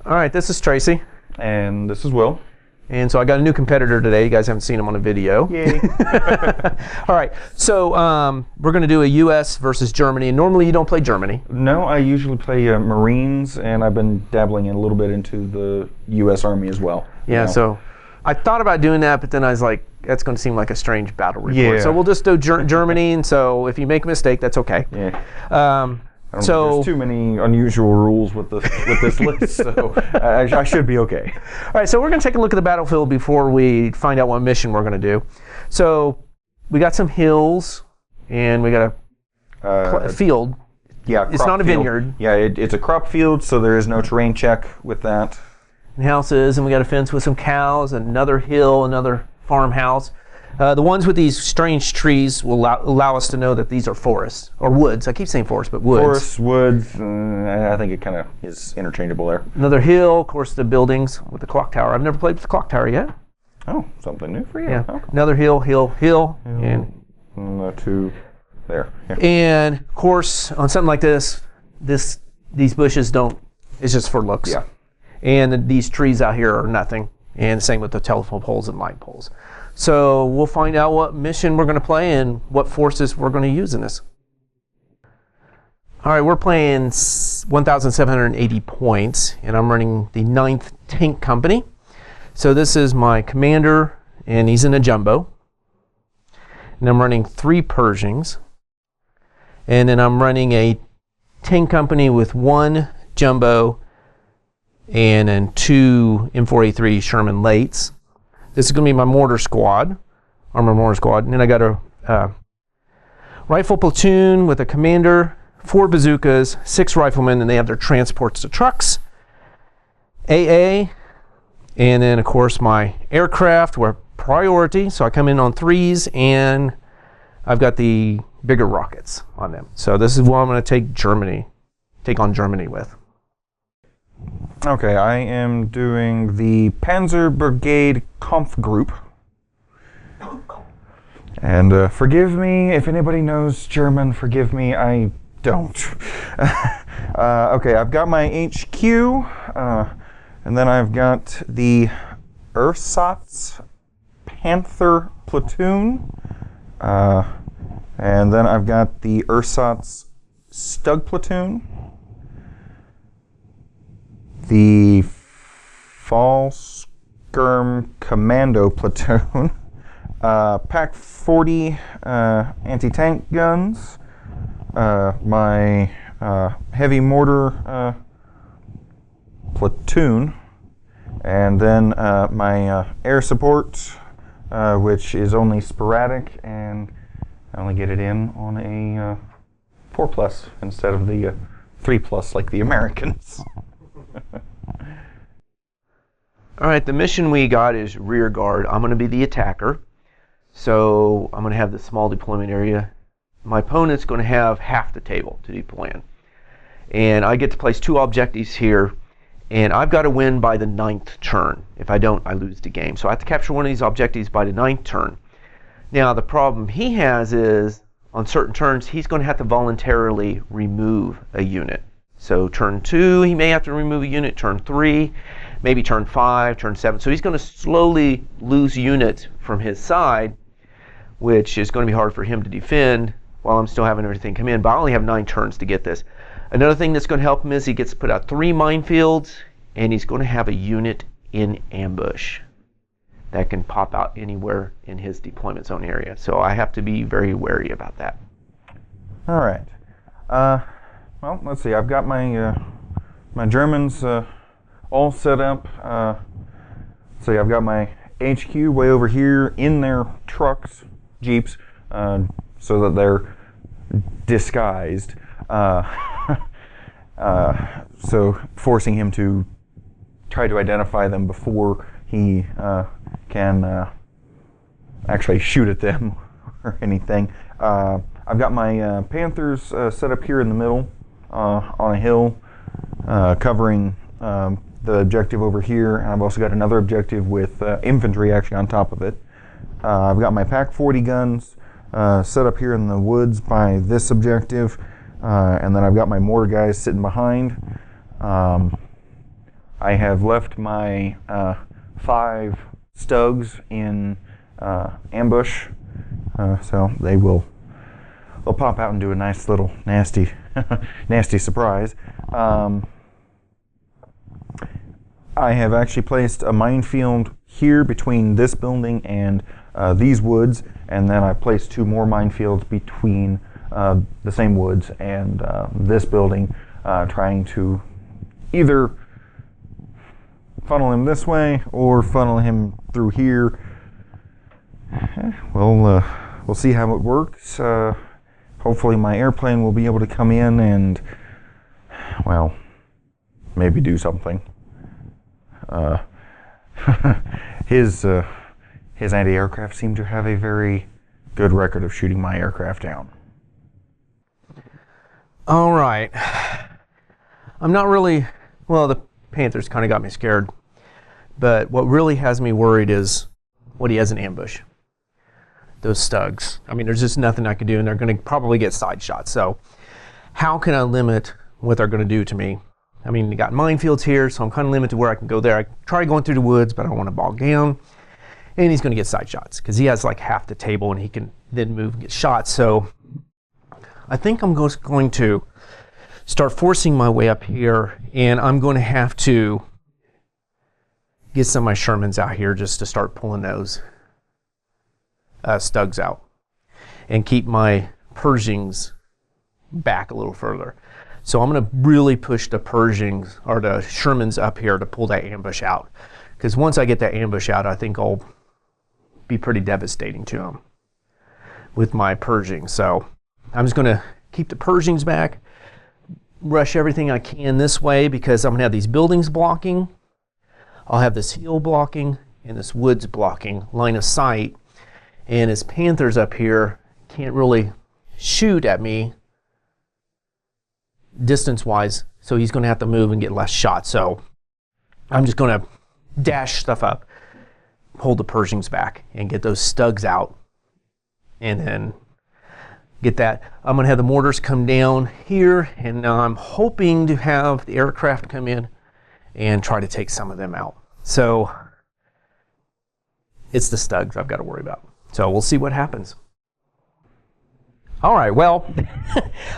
All right, this is Tracy. And this is Will. And so I got a new competitor today. You guys haven't seen him on a video. Yay. All right, so we're going to do a U.S. versus Germany. And normally you don't play Germany. No, I usually play Marines, and I've been dabbling in a little bit into the U.S. Army as well. Yeah, so I thought about doing that, but then I was like, that's going to seem like a strange battle report. Yeah. So we'll just do Germany, and so if you make a mistake, that's okay. Yeah. There's too many unusual rules with this list, so I should be okay. All right, so we're going to take a look at the battlefield before we find out what mission we're going to do. So we got some hills, and we got a field. Yeah, it's not a vineyard. Yeah, it's a crop field, so there is no terrain check with that. And houses, and we got a fence with some cows, another hill, another farmhouse. The ones with these strange trees will allow us to know that these are forests, or woods. I keep saying forests, but woods. Forests, woods, I think it kind of is interchangeable there. Another hill, of course, the buildings with the clock tower. I've never played with the clock tower yet. Oh, something new for you. Yeah. Okay. Another hill, and two there. Yeah. And, of course, on something like this, these bushes it's just for looks. Yeah. And these trees out here are nothing. And same with the telephone poles and light poles. So we'll find out what mission we're going to play and what forces we're going to use in this. All right, we're playing 1,780 points, and I'm running the 9th Tank Company. So this is my commander, and he's in a jumbo. And I'm running 3 Pershings. And then I'm running a Tank Company with 1 jumbo and then 2 M4A3 Sherman Lates. This is going to be my mortar squad, armor mortar squad. And then I got a rifle platoon with a commander, 4 bazookas, 6 riflemen, and they have their transports to trucks. AA, and then of course my aircraft were priority, so I come in on 3s, and I've got the bigger rockets on them. So this is what I'm going to take on Germany with. Okay, I am doing the Panzer Brigade Kampfgupppe. And forgive me if anybody knows German, forgive me, I don't. Okay, I've got my HQ, and then I've got the Ersatz Panther Platoon, and then I've got the Ersatz Stug Platoon, the Fallskirm Commando Platoon, Pack 40 anti-tank guns, my heavy mortar platoon, and then my air support, which is only sporadic, and I only get it in on a 4+ instead of the 3+ like the Americans. All right, the mission we got is Rearguard. I'm going to be the attacker. So I'm going to have the small deployment area. My opponent's going to have half the table to deploy in. And I get to place 2 objectives here. And I've got to win by the 9th turn. If I don't, I lose the game. So I have to capture one of these objectives by the 9th turn. Now, the problem he has is, on certain turns, he's going to have to voluntarily remove a unit. So turn 2, he may have to remove a unit. Turn 3, maybe turn 5, turn 7. So he's going to slowly lose units from his side, which is going to be hard for him to defend while I'm still having everything come in. But I only have 9 turns to get this. Another thing that's going to help him is he gets to put out 3 minefields, and he's going to have a unit in ambush that can pop out anywhere in his deployment zone area. So I have to be very wary about that. All right. Well, let's see. I've got my my Germans all set up. So I've got my HQ way over here in their trucks, jeeps, so that they're disguised. So forcing him to try to identify them before he can actually shoot at them or anything. I've got my Panthers set up here in the middle on a hill, covering the objective over here, and I've also got another objective with infantry actually on top of it. I've got my Pak 40 guns set up here in the woods by this objective, and then I've got my mortar guys sitting behind. I have left my 5 Stugs in ambush, so they'll pop out and do a nice little nasty nasty surprise. I have actually placed a minefield here between this building and these woods, and then I placed 2 more minefields between the same woods and this building, trying to either funnel him this way or funnel him through here. We'll see how it works. Hopefully my airplane will be able to come in and, well, maybe do something. His anti-aircraft seem to have a very good record of shooting my aircraft down. All right. I'm not really, well, the Panthers kind of got me scared, but what really has me worried is what he has in ambush. Those Stugs. I mean, there's just nothing I can do, and they're going to probably get side shot. So how can I limit what they're going to do to me? I mean, they got minefields here, so I'm kind of limited to where I can go there. I try going through the woods, but I don't want to bog down. And he's going to get side shots because he has like half the table, and he can then move and get shot. So I think I'm going to start forcing my way up here, and I'm going to have to get some of my Shermans out here just to start pulling those Stugs out and keep my Pershings back a little further. So I'm going to really push the Pershings or the Shermans up here to pull that ambush out, because once I get that ambush out, I think I'll be pretty devastating to them with my Pershings. So I'm just going to keep the Pershings back, rush everything I can this way, because I'm going to have these buildings blocking. I'll have this hill blocking and this woods blocking line of sight. And his Panthers up here can't really shoot at me distance-wise, so he's going to have to move and get less shots. So I'm just going to dash stuff up, hold the Pershings back, and get those Stugs out, and then get that. I'm going to have the mortars come down here, and now I'm hoping to have the aircraft come in and try to take some of them out. So it's the Stugs I've got to worry about. So we'll see what happens. All right, well,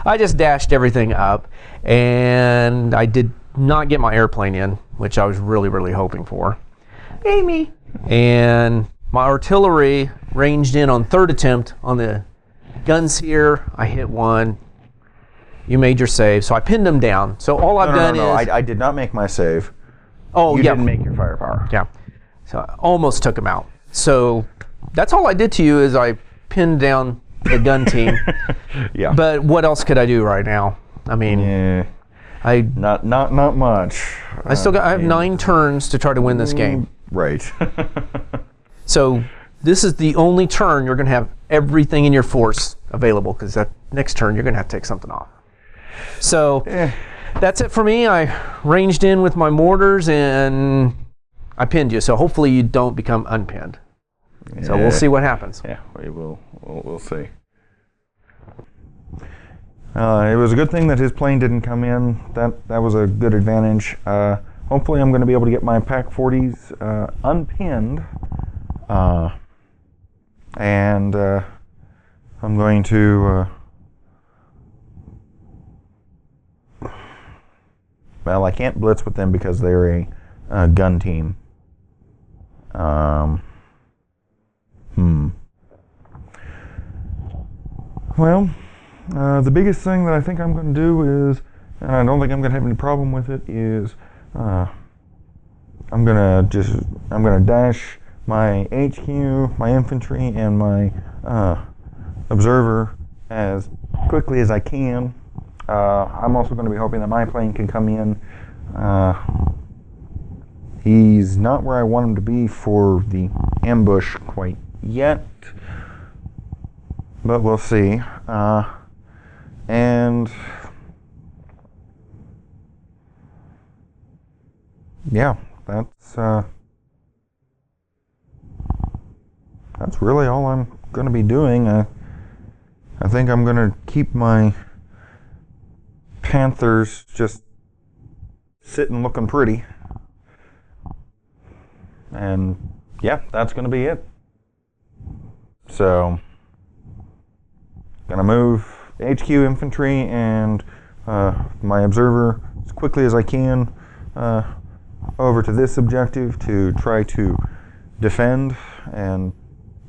I just dashed everything up, and I did not get my airplane in, which I was really, really hoping for. Amy. And my artillery ranged in on 3rd attempt on the guns here. I hit one. You made your save, so I pinned them down. So all I've done is... I did not make my save. Oh, you yeah. didn't make your firepower. Yeah. So I almost took them out. So that's all I did to you, is I pinned down the gun team. Yeah. But what else could I do right now? I mean, yeah. Not much. I have 9 turns to try to win this game. Right. So this is the only turn you're going to have everything in your force available, because that next turn you're going to have to take something off. So that's it for me. I ranged in with my mortars and I pinned you. So hopefully you don't become unpinned. Yeah. So we'll see what happens. Yeah, we'll see. It was a good thing that his plane didn't come in. That was a good advantage. Hopefully I'm going to be able to get my Pak 40s unpinned. And I'm going to... well, I can't blitz with them because they're a gun team. Well, the biggest thing that I think I'm going to do is, and I don't think I'm going to have any problem with it, is I'm going to dash my HQ, my infantry, and my observer as quickly as I can. I'm also going to be hoping that my plane can come in. He's not where I want him to be for the ambush quite yet, but we'll see. And yeah, that's really all I'm going to be doing. I think I'm going to keep my Panthers just sitting looking pretty. And yeah, that's going to be it. So, going to move HQ infantry and my observer as quickly as I can over to this objective to try to defend and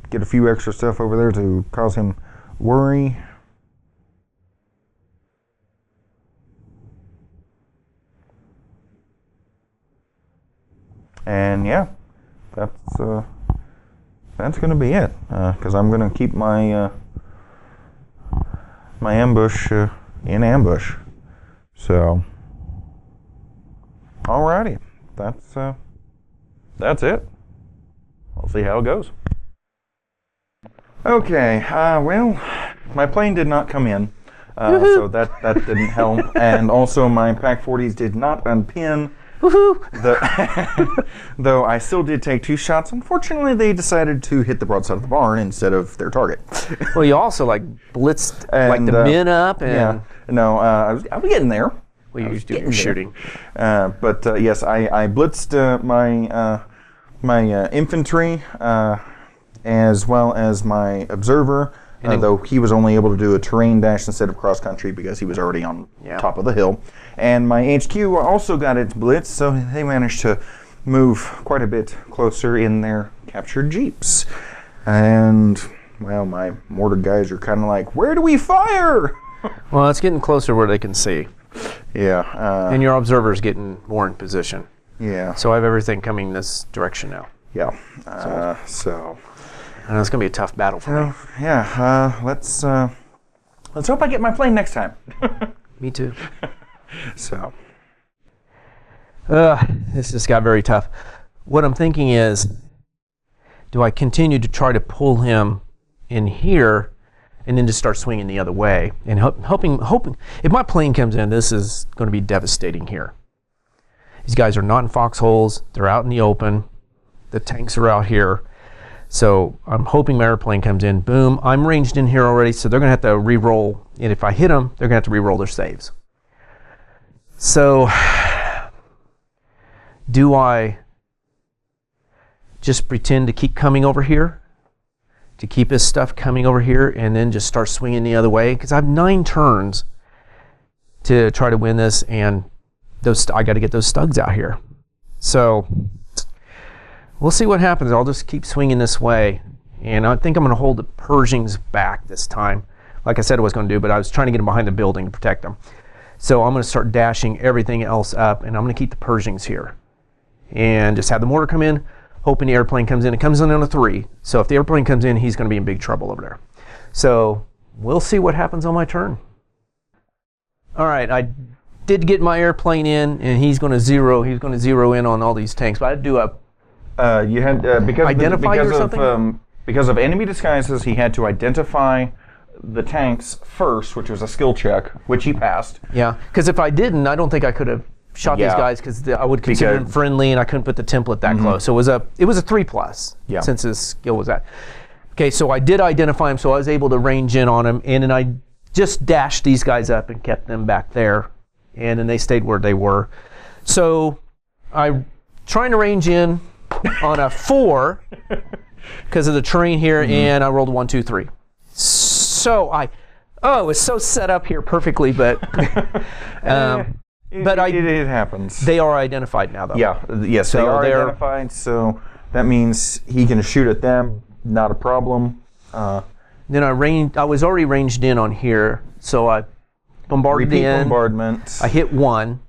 get a few extra stuff over there to cause him worry. And yeah, that's going to be it, because I'm going to keep my my ambush in ambush. So, alrighty, that's it. We'll see how it goes. Okay, well, my plane did not come in, so that didn't help, and also my PaK-40s did not unpin. Though I still did take 2 shots. Unfortunately, they decided to hit the broadside of the barn instead of their target. Well, you also like blitzed like the men up, and yeah, no, I was getting there. Well, you do your shooting. But yes, I blitzed my infantry as well as my observer. Though he was only able to do a terrain dash instead of cross country because he was already on top of the hill. And my HQ also got its blitz, so they managed to move quite a bit closer in their captured jeeps. And, well, my mortar guys are kind of like, where do we fire? Well, it's getting closer where they can see. Yeah. And your observer's getting more in position. Yeah. So I have everything coming this direction now. Yeah. So. And it's going to be a tough battle for me. Yeah. Let's hope I get my plane next time. Me too. So. This just got very tough. What I'm thinking is, do I continue to try to pull him in here and then just start swinging the other way? And hoping, if my plane comes in, this is going to be devastating here. These guys are not in foxholes. They're out in the open. The tanks are out here. So I'm hoping my airplane comes in. Boom. I'm ranged in here already, so they're going to have to re-roll. And if I hit them, they're going to have to re-roll their saves. So do I just pretend to keep coming over here? To keep his stuff coming over here and then just start swinging the other way? Because I have 9 turns to try to win this, and I got to get those stugs out here. So we'll see what happens. I'll just keep swinging this way. And I think I'm going to hold the Pershings back this time. Like I said I was going to do, but I was trying to get them behind the building to protect them. So I'm going to start dashing everything else up, and I'm going to keep the Pershings here. And just have the mortar come in, hoping the airplane comes in. It comes in on a 3. So if the airplane comes in, he's going to be in big trouble over there. So we'll see what happens on my turn. All right, I did get my airplane in, and he's going to zero in on all these tanks. But I had to do a you had because of enemy disguises, he had to identify the tanks first, which was a skill check, which he passed. Yeah, because if I didn't, I don't think I could have shot these guys, because I would consider them friendly, and I couldn't put the template that close. So it was a 3+, since his skill was that. Okay, so I did identify him, so I was able to range in on him, and then I just dashed these guys up and kept them back there, and then they stayed where they were. So I'm trying to range in on a 4 because of the terrain here, and I rolled a 1, 2, 3. So it was so set up here perfectly, but it happens. They are identified now, though. Yeah, yes, so they are identified. So that means he can shoot at them, not a problem. Then I was already ranged in on here, so I bombarded Repeat in. bombardment. I hit 1.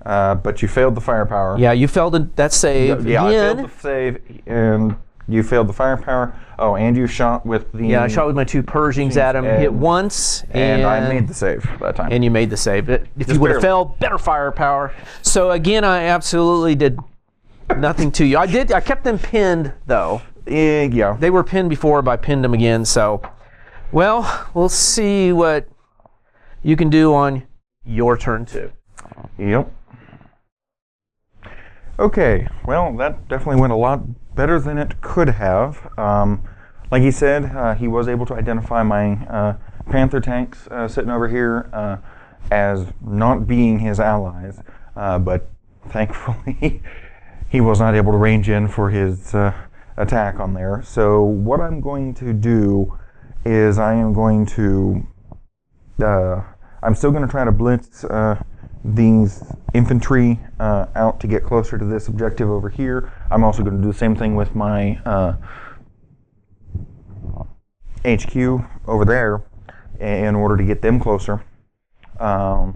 But you failed the firepower. Yeah, you failed that save. Yeah, I failed the save, and you failed the firepower. Oh, and you shot with the... Yeah, I shot with my 2 Pershings at him, hit once, and I made the save that time. And you made the save. If you would have failed, better firepower. So again, I absolutely did nothing to you. I kept them pinned, though. Yeah. They were pinned before, but I pinned them again, so... Well, we'll see what you can do on your turn, too. Yep. Okay, well, that definitely went a lot better than it could have. Like he said, he was able to identify my Panther tanks sitting over here as not being his allies, but thankfully he was not able to range in for his attack on there. So what I'm going to do is I'm still going to try to blitz these infantry out to get closer to this objective over here. I'm also going to do the same thing with my HQ over there in order to get them closer. Okay,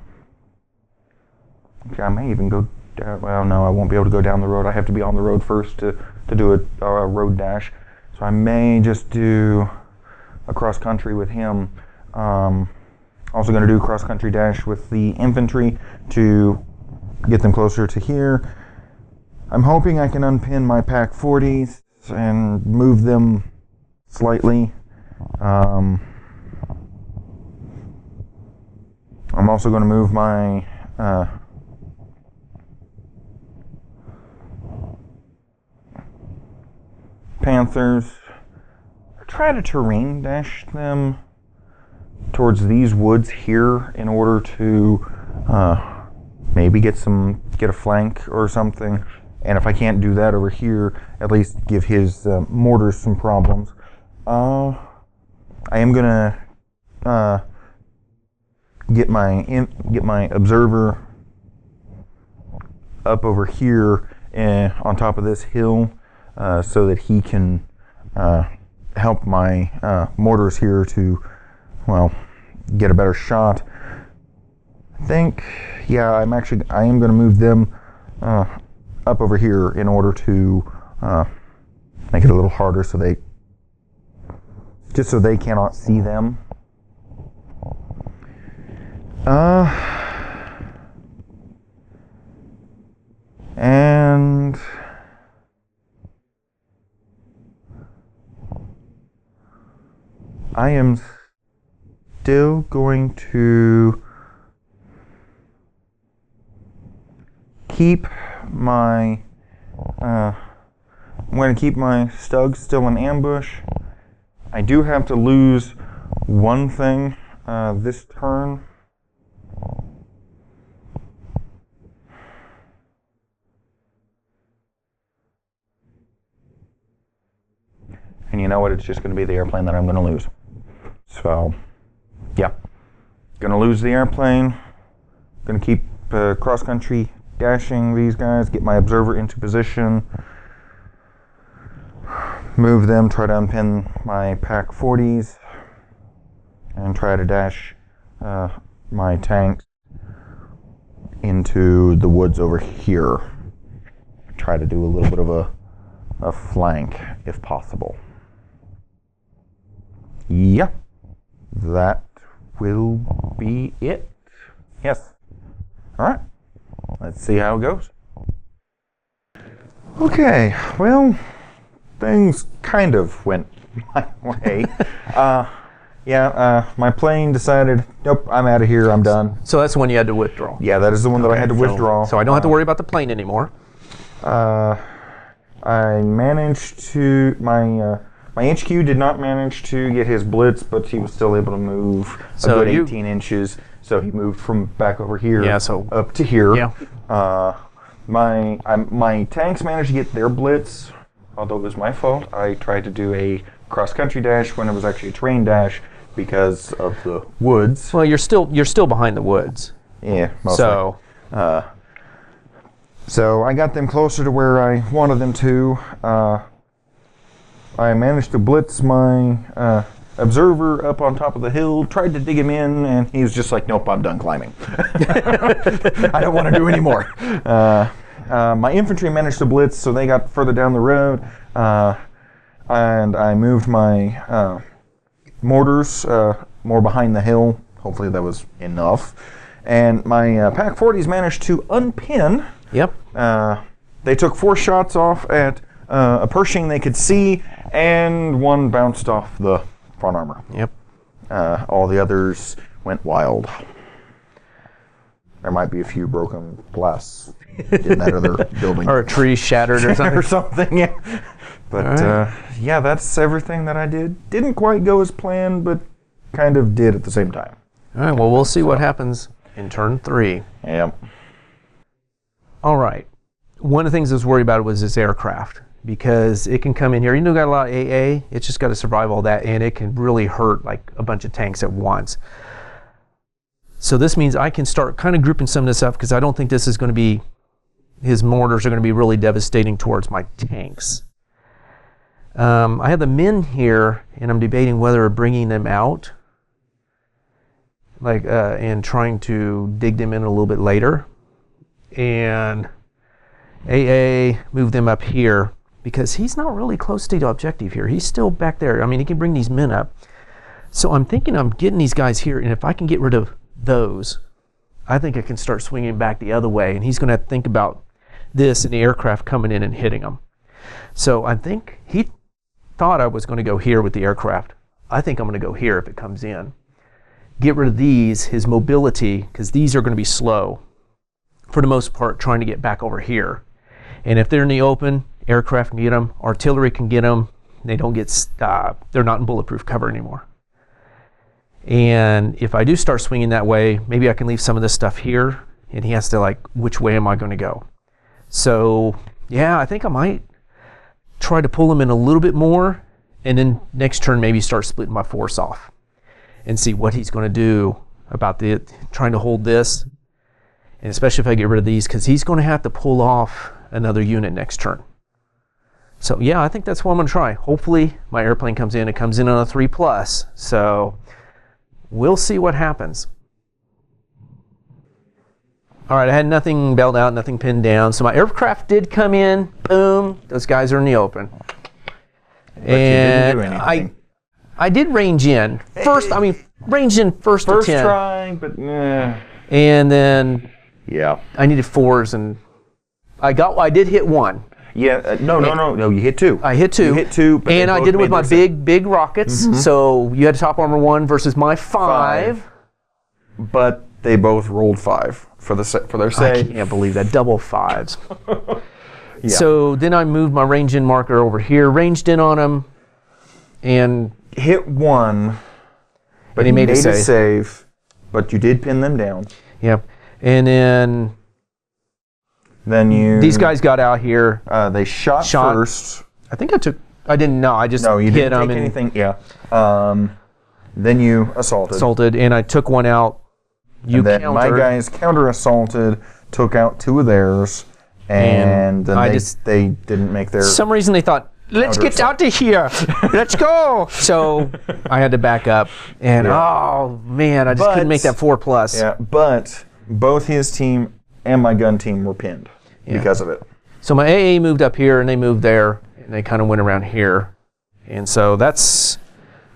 I may even go down, well, no, I won't be able to go down the road. I have to be on the road first to do a road dash. So I may just do a cross country with him. Also going to do a cross country dash with the infantry to get them closer to here. I'm hoping I can unpin my Pack 40s and move them slightly. I'm also going to move my Panthers, try to terrain dash them towards these woods here in order to maybe get a flank or something. And if I can't do that over here, at least give his mortars some problems. I am gonna get my observer up over here on top of this hill so that he can help my mortars here to, well, get a better shot. I think, yeah, I am going to move them up over here in order to make it a little harder so they cannot see them. And I am still going to keep my I'm going to keep my Stugs still in ambush. I do have to lose one thing this turn. And you know what? It's just going to be the airplane that I'm going to lose. So, yeah. Going to lose the airplane. Going to keep cross-country dashing these guys. Get my observer into position. Move them. Try to unpin my Pack 40s. And try to dash my tanks into the woods over here. Try to do a little bit of a flank if possible. Yeah, that will be it. Yes. All right. Let's see how it goes. Okay. Well, things kind of went my way. My plane decided, nope, I'm out of here. I'm done. So that's the one you had to withdraw. Yeah, that is the one that I had to withdraw. So I don't have to worry about the plane anymore. I managed to my HQ did not manage to get his blitz, but he was still able to move a good 18 inches. So he moved from back over here up to here. Yeah. My tanks managed to get their blitz, although it was my fault. I tried to do a cross-country dash when it was actually a terrain dash because of the woods. Well, you're still behind the woods. Yeah, mostly. So I got them closer to where I wanted them to. I managed to blitz my observer up on top of the hill, tried to dig him in, and he was just like, nope, I'm done climbing. I don't want to do any more. My infantry managed to blitz, so they got further down the road, and I moved my mortars more behind the hill. Hopefully that was enough. And my Pack 40s managed to unpin. Yep. They took 4 shots off at a Pershing they could see, and 1 bounced off the front armor. Yep. All the others went wild. There might be a few broken glass Didn't matter, they're building. Or a tree shattered or something. Or something, yeah. But yeah, that's everything that I did. Didn't quite go as planned, but kind of did at the same time. All right, well, we'll see what happens in turn 3. Yep. All right. One of the things I was worried about was this aircraft, because it can come in here. You know, got a lot of AA. It's just got to survive all that, and it can really hurt like a bunch of tanks at once. So this means I can start kind of grouping some of this up, because I don't think this is going to be, his mortars are going to be really devastating towards my tanks. I have the men here, and I'm debating whether bringing them out, like, and trying to dig them in a little bit later, and AA move them up here, because he's not really close to the objective here. He's still back there. I mean, he can bring these men up. So I'm thinking I'm getting these guys here, and if I can get rid of those, I think I can start swinging back the other way, and he's going to have to think about this and the aircraft coming in and hitting him. So I think he thought I was going to go here with the aircraft. I think I'm going to go here if it comes in. Get rid of these, his mobility, because these are going to be slow, for the most part, trying to get back over here. And if they're in the open, aircraft can get them, artillery can get them, they don't get stopped. They're not in bulletproof cover anymore. And if I do start swinging that way, maybe I can leave some of this stuff here, and he has to, like, which way am I going to go? So yeah, I think I might try to pull him in a little bit more, and then next turn maybe start splitting my force off and see what he's going to do about trying to hold this, and especially if I get rid of these, because he's going to have to pull off another unit next turn. So yeah, I think that's what I'm going to try. Hopefully my airplane comes in. It comes in on a 3+, so we'll see what happens. All right, I had nothing bailed out, nothing pinned down. So my aircraft did come in. Boom, those guys are in the open. But and you didn't do anything. I did range in first. I mean, range in first to 10. First try, but and then yeah, I needed 4s, and I did hit 1. Yeah, no. You hit 2. I hit 2. You hit 2, but and I did it with my big rockets. Mm-hmm. So you had top armor 1 versus my 5. But they both rolled 5 for their save. I can't believe that, double 5s. Yeah. So then I moved my range in marker over here, ranged in on him, and hit 1. But he made a save. But you did pin them down. Yep. And then these guys got out here. They shot first. I think I didn't know. I just you hit didn't them. Take anything. Yeah. Then you assaulted. And I took one out. And then my guys counter-assaulted, took out 2 of theirs, and then they didn't make their... For some reason they thought, let's get out of here. Let's go. So I had to back up. And oh, man, I just couldn't make that 4+. Yeah, but both his team and my gun team were pinned because of it. So my AA moved up here, and they moved there, and they kind of went around here. And so that's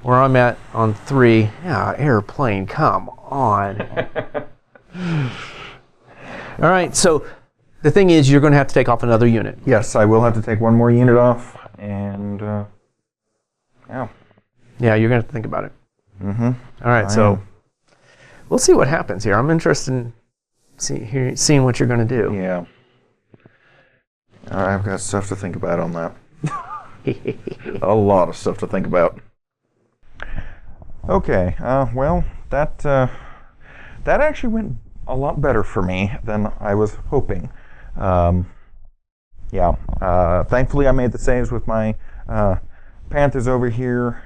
where I'm at on 3. Yeah, airplane, come on. All right, so the thing is, you're going to have to take off another unit. Yes, I will have to take one more unit off, and yeah, you're going to have to think about it. Mm-hmm. All right, so we'll see what happens here. I'm interested in seeing what you're going to do. Yeah. All right, I've got stuff to think about on that. A lot of stuff to think about. Okay, well, that actually went a lot better for me than I was hoping. Thankfully I made the saves with my Panthers over here.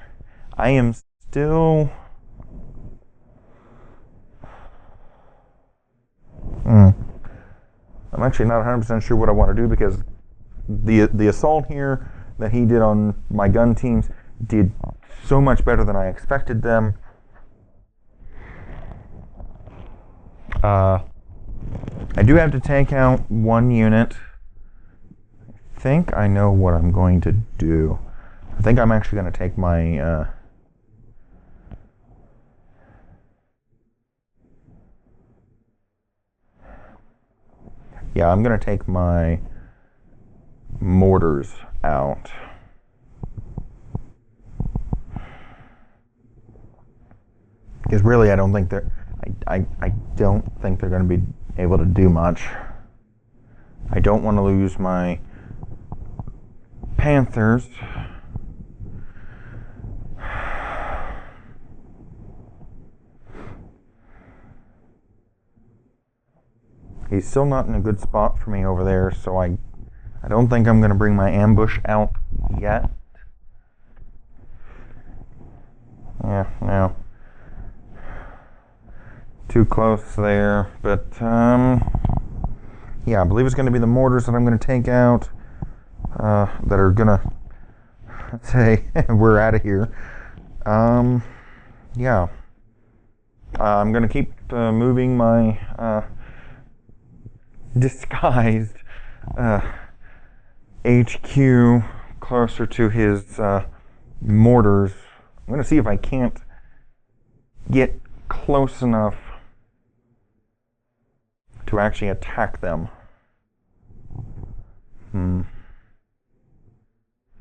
I am still... I'm actually not 100% sure what I want to do, because the assault here that he did on my gun teams did so much better than I expected them. I do have to take out 1 unit. I think I know what I'm going to do. I think I'm actually going to take my... I'm going to take my mortars out. Because really, I don't think they're... I don't think they're going to be able to do much. I don't want to lose my Panthers. He's still not in a good spot for me over there, so I don't think I'm going to bring my ambush out yet. Yeah, no. Too close there, but yeah, I believe it's going to be the mortars that I'm going to take out that are going to say we're out of here. Yeah. I'm going to keep moving my disguised HQ closer to his mortars. I'm going to see if I can't get close enough to actually attack them. I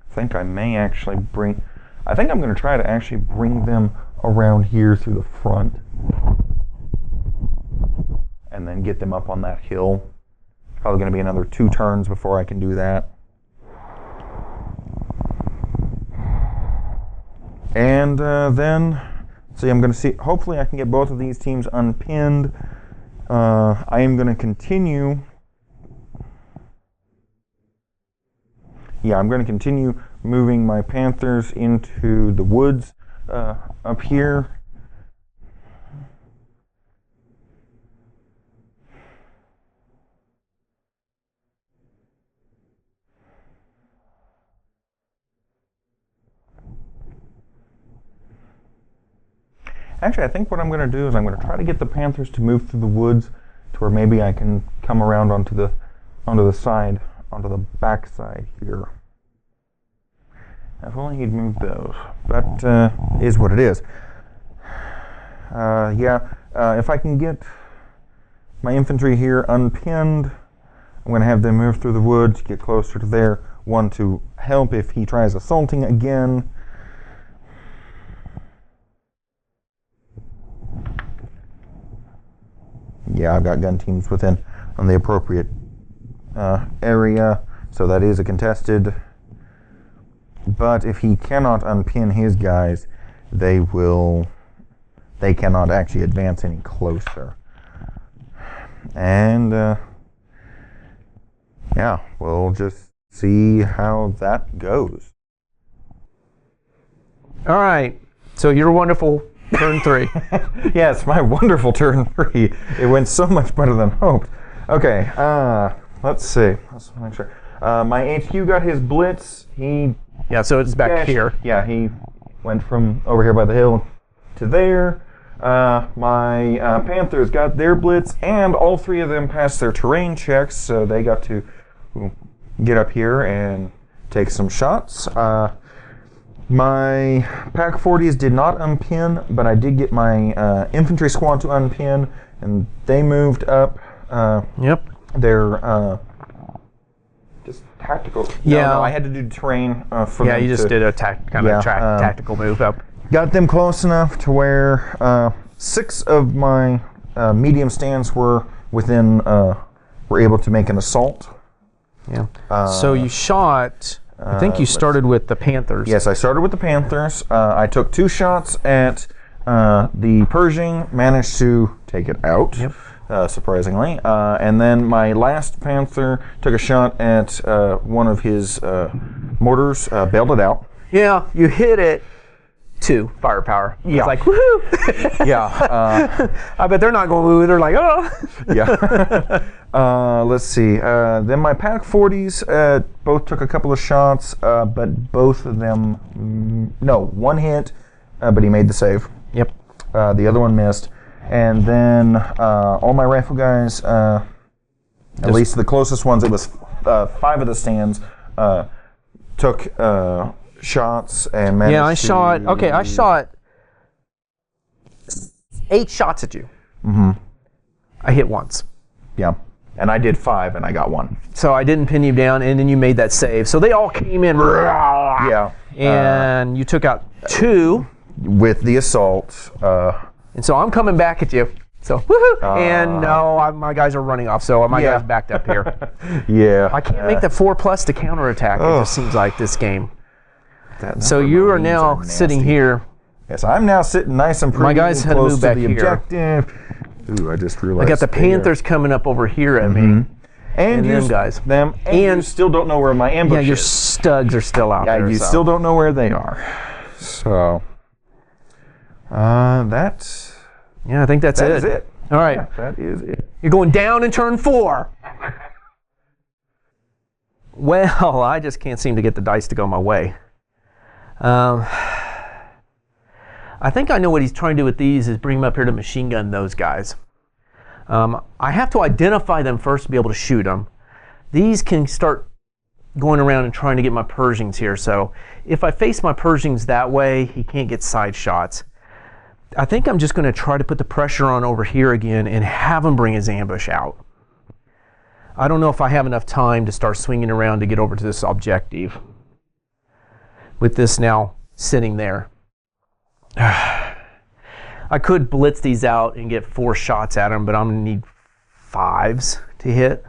think I may actually bring... I think I'm going to try to actually bring them around here through the front. And then get them up on that hill. Probably going to be another 2 turns before I can do that. And then, see, I'm going to see, hopefully I can get both of these teams unpinned. I am going to continue. Yeah, I'm going to continue moving my Panthers into the woods up here. Actually, I think what I'm going to do is I'm going to try to get the Panthers to move through the woods to where maybe I can come around onto the side, onto the back side here. If only he'd moved those. That is what it is. Yeah, if I can get my infantry here unpinned, I'm going to have them move through the woods, get closer to there. One to help if he tries assaulting again. Yeah, I've got gun teams within on the appropriate area, so that is a contested. But if he cannot unpin his guys, they cannot actually advance any closer. And yeah, we'll just see how that goes. All right, so you're wonderful. Turn 3. Yes, my wonderful turn 3. It went so much better than hoped. Okay, let's see. Let's make sure. My HQ got his blitz. Yeah, so it's back here. Yeah, he went from over here by the hill to there. My Panthers got their blitz, and all 3 of them passed their terrain checks, so they got to get up here and take some shots. My Pack 40s did not unpin, but I did get my infantry squad to unpin, and they moved up. Yep. They're just tactical. Yeah. No, I had to do terrain for them. Yeah, you just did a tactical move up. Got them close enough to where 6 of my medium stands were within, were able to make an assault. Yeah. So you shot... I think you started with the Panthers. Yes, I started with the Panthers. I took 2 shots at the Pershing, managed to take it out, surprisingly. And then my last Panther took a shot at one of his mortars, bailed it out. Yeah, you hit it 2 firepower. Yeah. It's like, woohoo! Yeah. I bet they're not going to move. They're like, oh! Yeah. Let's see. Then my Pack 40s both took a couple of shots, but both of them, no, one hit, but he made the save. Yep. The other one missed. And then all my rifle guys, at least the closest ones, it was 5 of the stands, took shots and managed I shot 8 shots at you. Mm-hmm. I hit once. Yeah. And I did 5 and I got 1. So I didn't pin you down, and then you made that save. So they all came in. Yeah. And you took out 2. With the assault. And so I'm coming back at you. So, woohoo! And no, my guys are running off, so my guys backed up here. Yeah. I can't make the 4+ to counterattack. It just seems like this game. So you are now sitting here. Yes, I'm now sitting nice and pretty. My guys had to close move to back the here. objective. Ooh, I just realized. I got the Panthers coming up over here at me. And them guys. And you still don't know where my ambush is. Yeah, your stugs are still out there. You still don't know where they are. So, that's... Yeah, I think that's it. That is it. All right. Yeah, that is it. You're going down in turn 4. Well, I just can't seem to get the dice to go my way. I think I know what he's trying to do with these is bring them up here to machine gun those guys. I have to identify them first to be able to shoot them. These can start going around and trying to get my Pershings here. So if I face my Pershings that way, he can't get side shots. I think I'm just going to try to put the pressure on over here again and have him bring his ambush out. I don't know if I have enough time to start swinging around to get over to this objective with this now sitting there. I could blitz these out and get 4 shots at them, but I'm going to need 5s to hit.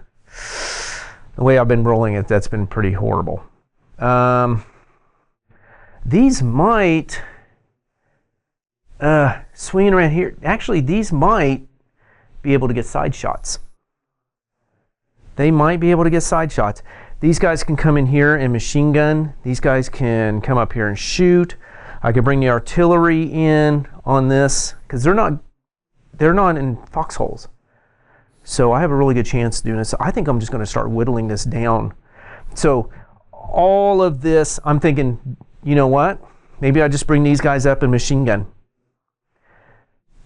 The way I've been rolling it, that's been pretty horrible. These might... swinging around here. Actually, these might be able to get side shots. They might be able to get side shots. These guys can come in here and machine gun. These guys can come up here and shoot. I could bring the artillery in on this because they're not in foxholes. So I have a really good chance of doing this. I think I'm just going to start whittling this down. So all of this, I'm thinking, you know what? Maybe I just bring these guys up and machine gun.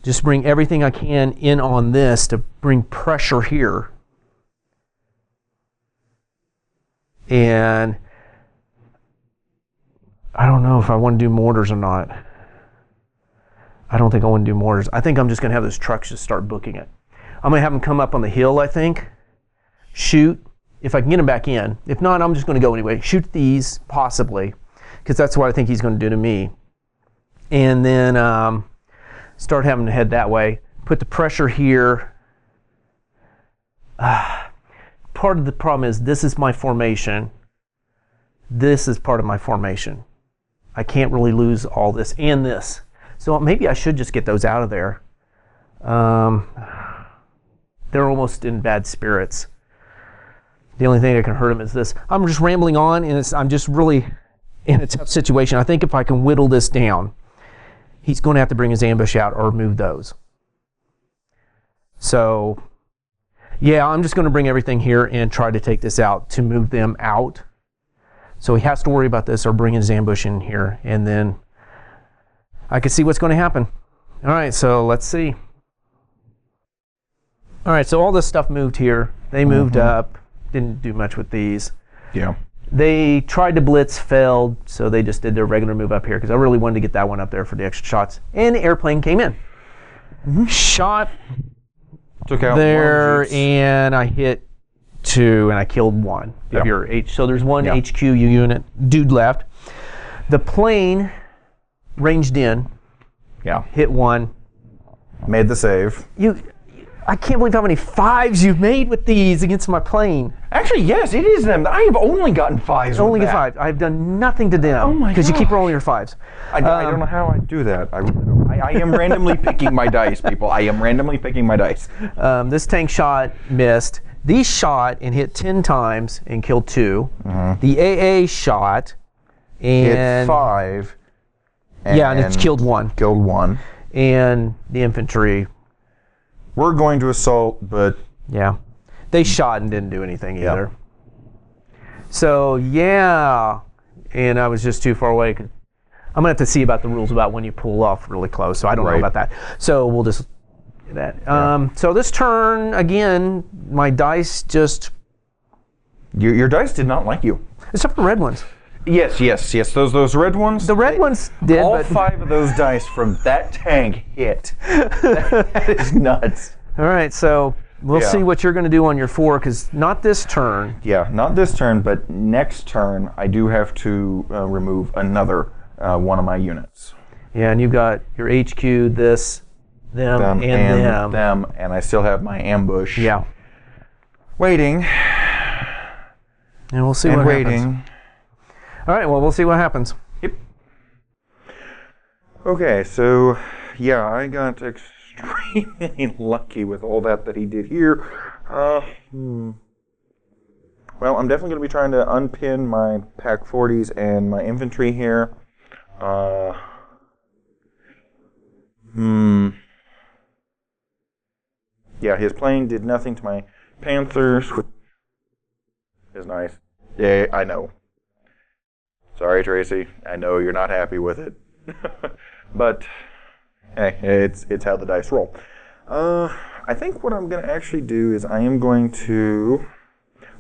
Just bring everything I can in on this to bring pressure here. And I don't know if I want to do mortars or not. I don't think I want to do mortars. I think I'm just going to have those trucks just start booking it. I'm going to have them come up on the hill, I think. Shoot, if I can get them back in. If not, I'm just going to go anyway. Shoot these, possibly, because that's what I think he's going to do to me. And then start having to head that way. Put the pressure here. Part of the problem is this is my formation. This is part of my formation. I can't really lose all this and this. So maybe I should just get those out of there. They're almost in bad spirits. The only thing that can hurt them is this. I'm just rambling on, and I'm just really in a tough situation. I think if I can whittle this down, he's going to have to bring his ambush out or move those. So, yeah, I'm just going to bring everything here and try to take this out to move them out. So he has to worry about this or bring his ambush in here, and then I can see what's going to happen. All right, so let's see. All right, so all this stuff moved here. They moved up. Didn't do much with these. Yeah. They tried to blitz, failed, so they just did their regular move up here because I really wanted to get that one up there for the extra shots. And the airplane came in. Shot Took out there, and I hit 2, and I killed 1 of your H. So there's 1 HQ unit dude left. The plane ranged in. Yeah. Hit 1. Made the save. I can't believe how many 5s you've made with these against my plane. Actually, yes, it is them. I have only gotten 5s. Only get 5. I've done nothing to them. Oh my because you keep gosh. rolling your 5s. I don't know how I do that. I am randomly picking my dice, people. I am randomly picking my dice. This tank shot missed. These shot and hit 10 times and killed 2. The AA shot and Hit 5. and it's killed 1. Killed 1. And the infantry. We're going to assault, but Yeah. They shot and didn't do anything either. So, yeah. And I was just too far away. I'm going to have to see about the rules about when you pull off really close. So I don't know about that. So we'll just do that. So this turn, again, my dice just... your dice did not like you. Except for the red ones. Yes. Those red ones. The red ones did, all but... 5 of those dice from that tank hit. That is nuts. All right, so we'll see what you're going to do on your 4, because not this turn. Yeah, not this turn, but next turn I do have to remove another one of my units. Yeah, and you've got your HQ, this them, and them. And I still have my ambush. Yeah. Waiting. And we'll see what happens. All right, well, we'll see what happens. Yep. Okay, so, yeah, I got extremely lucky with all that he did here. Well, I'm definitely going to be trying to unpin my Pack 40s and my infantry here. Yeah, his plane did nothing to my Panthers, which is nice. Yeah, I know. Sorry, Tracy. I know you're not happy with it. But, hey, it's how the dice roll. I think what I'm going to actually do is I am going to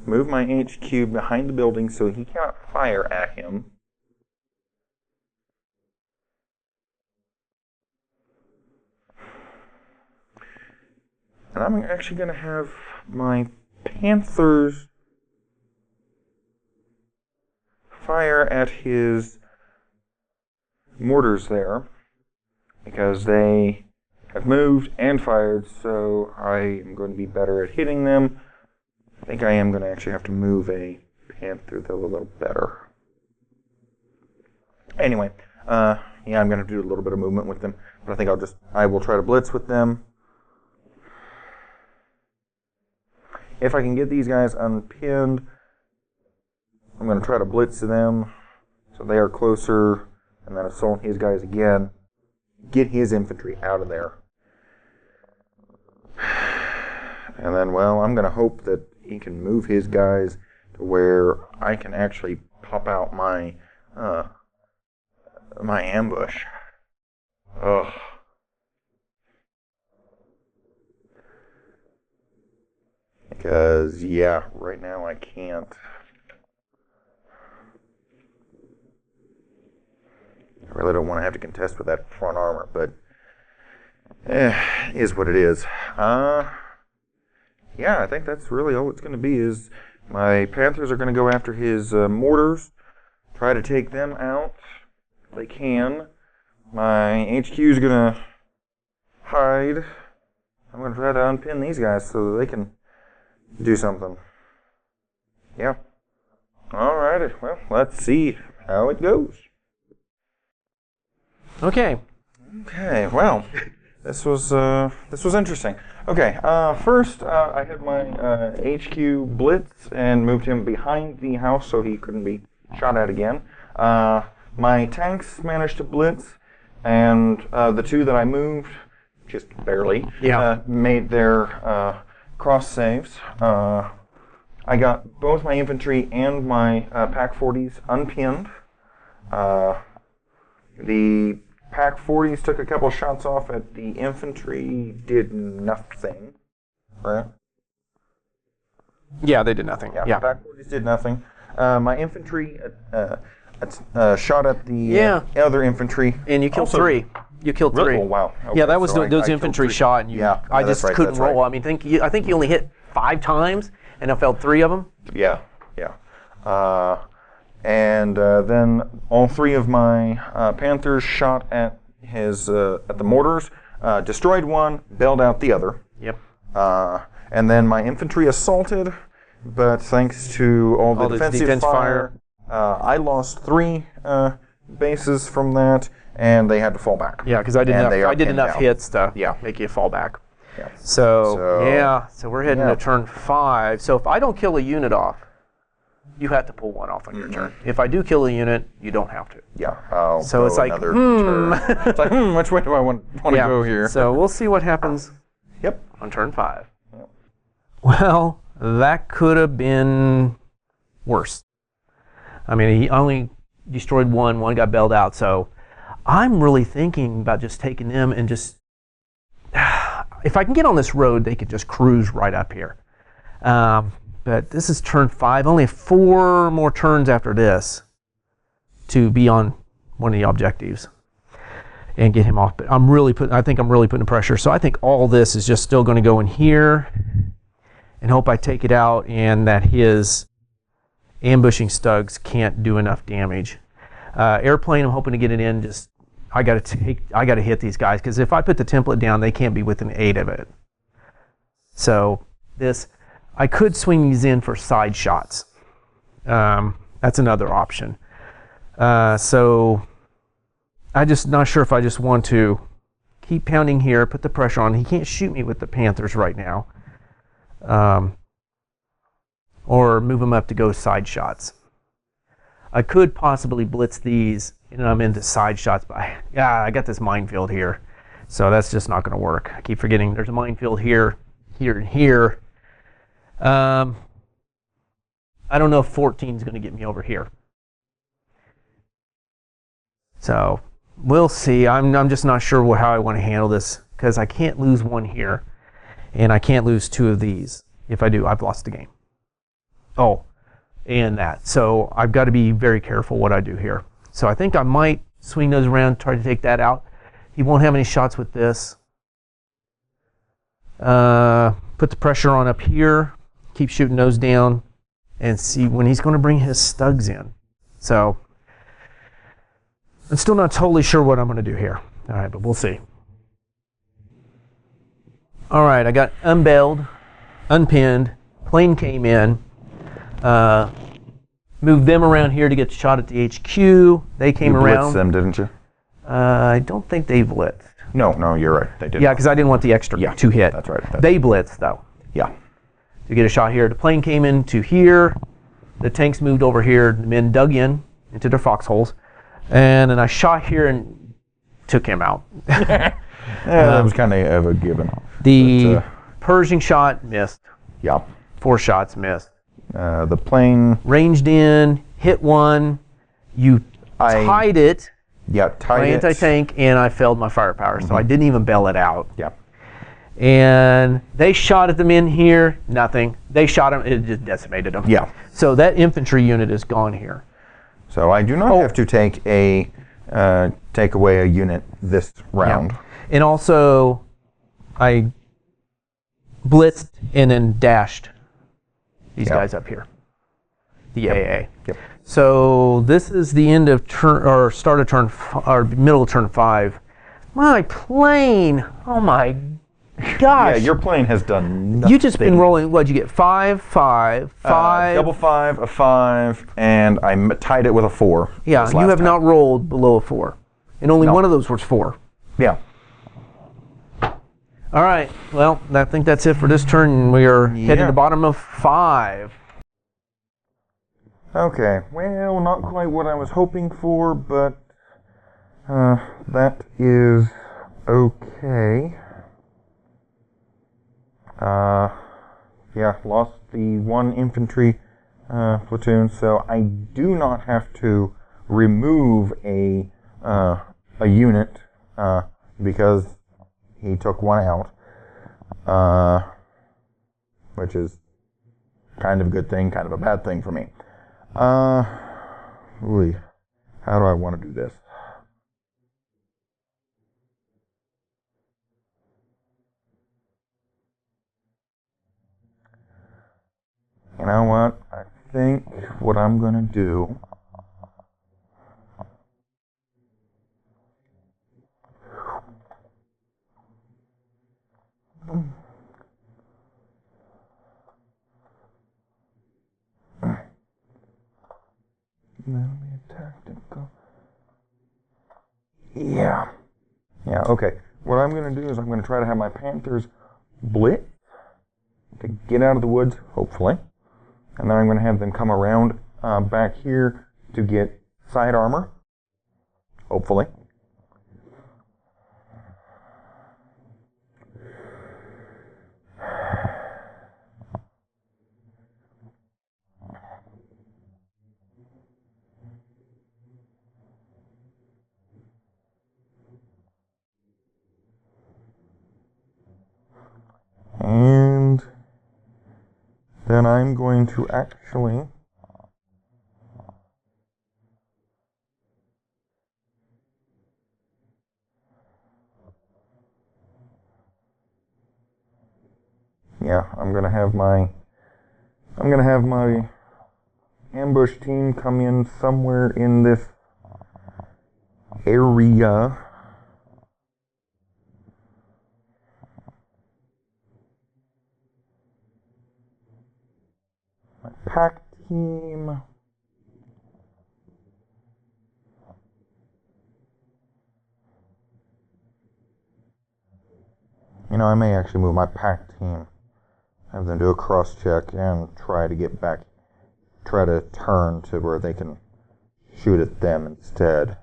move my HQ behind the building so he cannot fire at him. And I'm actually going to have my Panthers fire at his mortars there, because they have moved and fired, so I am going to be better at hitting them. I think I am going to actually have to move a Panther, though, a little better. Anyway, yeah, I'm going to do a little bit of movement with them, but I think I will try to blitz with them. If I can get these guys unpinned, I'm going to try to blitz them so they are closer, and then assault his guys again. Get his infantry out of there. And then, well, I'm going to hope that he can move his guys to where I can actually pop out my my ambush. Ugh. Because, yeah, right now I can't. I really don't want to have to contest with that front armor, but is what it is. Yeah, I think that's really all it's going to be. Is my Panthers are going to go after his mortars, try to take them out if they can. My HQ is going to hide. I'm going to try to unpin these guys so that they can do something. Yeah. Alrighty, well, let's see how it goes. Okay. Okay, well, this was interesting. Okay, first I had my HQ blitz and moved him behind the house so he couldn't be shot at again. My tanks managed to blitz, and the two that I moved, just barely, made their cross saves. I got both my infantry and my Pack 40s unpinned. The Pack 40s took a couple shots off at the infantry, did nothing. Right? Yeah, they did nothing. Yeah, Yeah. Pack 40s did nothing. My infantry shot at the other infantry. And you killed three. You killed three. Really? Oh, wow. Okay, yeah, that was so those infantry shot, and I just couldn't roll. Right. I mean, I think you only hit 5 times, and I failed 3 of them. Yeah. And then all 3 of my Panthers shot at the mortars, destroyed one, bailed out the other. Yep. And then my infantry assaulted, but thanks to all the defensive fire, I lost 3 bases from that, and they had to fall back. Yeah, because I did enough hits to make you fall back. Yeah. So we're heading to turn 5. So if I don't kill a unit off, you have to pull one off on your turn. If I do kill a unit, you don't have to. Yeah. So it's like, turn. It's like, which way do I want to go here? So we'll see what happens. Yep. On turn 5. Yep. Well, that could have been worse. I mean, he only destroyed one got bailed out. So I'm really thinking about just taking them and just, if I can get on this road, they could just cruise right up here. But this is turn 5. Only 4 more turns after this to be on one of the objectives and get him off. But I think I'm really putting pressure. So I think all this is just still going to go in here and hope I take it out and that his ambushing stugs can't do enough damage. Airplane, I'm hoping to get it in. I got to hit these guys, because if I put the template down, they can't be within 8 of it. So I could swing these in for side shots. That's another option. So I'm just not sure if I just want to keep pounding here, put the pressure on. He can't shoot me with the Panthers right now. Or move them up to go side shots. I could possibly blitz these, and I'm into side shots, but I got this minefield here. So that's just not going to work. I keep forgetting there's a minefield here, here, and here. I don't know if 14 is going to get me over here. So we'll see. I'm just not sure how I want to handle this, because I can't lose one here, and I can't lose 2 of these. If I do, I've lost the game. Oh, and that. So I've got to be very careful what I do here. So I think I might swing those around, try to take that out. He won't have any shots with this. Put the pressure on up here. Keep shooting those down, and see when he's going to bring his stugs in. So I'm still not totally sure what I'm going to do here. All right, but we'll see. All right, I got unbailed, unpinned, plane came in, moved them around here to get the shot at the HQ. They came around. You blitzed them, didn't you? I don't think they blitzed. No, you're right. They did. Yeah, because I didn't want the extra 2 hit. That's right. They blitzed, though. Yeah. To get a shot here. The plane came in to here. The tanks moved over here. The men dug in into their foxholes. And then I shot here and took him out. Yeah, that was kind of a given. The Pershing shot missed. Yeah. 4 shots missed. The plane ranged in, hit one. You tied it. Yeah, tied it. Anti-tank, and I failed my firepower, so I didn't even bail it out. Yeah. And they shot at them in here, nothing. They shot them, it just decimated them. Yeah. So that infantry unit is gone here. So I do not have to take away a unit this round. Yeah. And also, I blitzed and then dashed these guys up here. The AA. Yep. So this is the end of turn, or start of turn, or middle of turn 5. My plane! Oh my gosh! Yeah, your plane has done nothing. You just been rolling. What'd you get? 5, 5, 5. Double 5, a 5, and I tied it with a 4. Yeah, you have not rolled below a 4, and only one of those was 4. Yeah. All right. Well, I think that's it for this turn. We are heading to bottom of 5. Okay, well, not quite what I was hoping for, but that is okay. Yeah, lost the 1 infantry platoon, so I do not have to remove a unit because he took 1 out, which is kind of a good thing, kind of a bad thing for me. How do I want to do this? You know what? I think what I'm going to do that'll be a tactical. Yeah, okay. What I'm going to do is I'm going to try to have my Panthers blitz to get out of the woods, hopefully. And then I'm going to have them come around back here to get side armor, hopefully. And then I'm going to actually I'm going to have my ambush team come in somewhere in this area pack team. You know, I may actually move my pack team, have them do a cross check, and try to get back, try to turn to where they can shoot at them instead.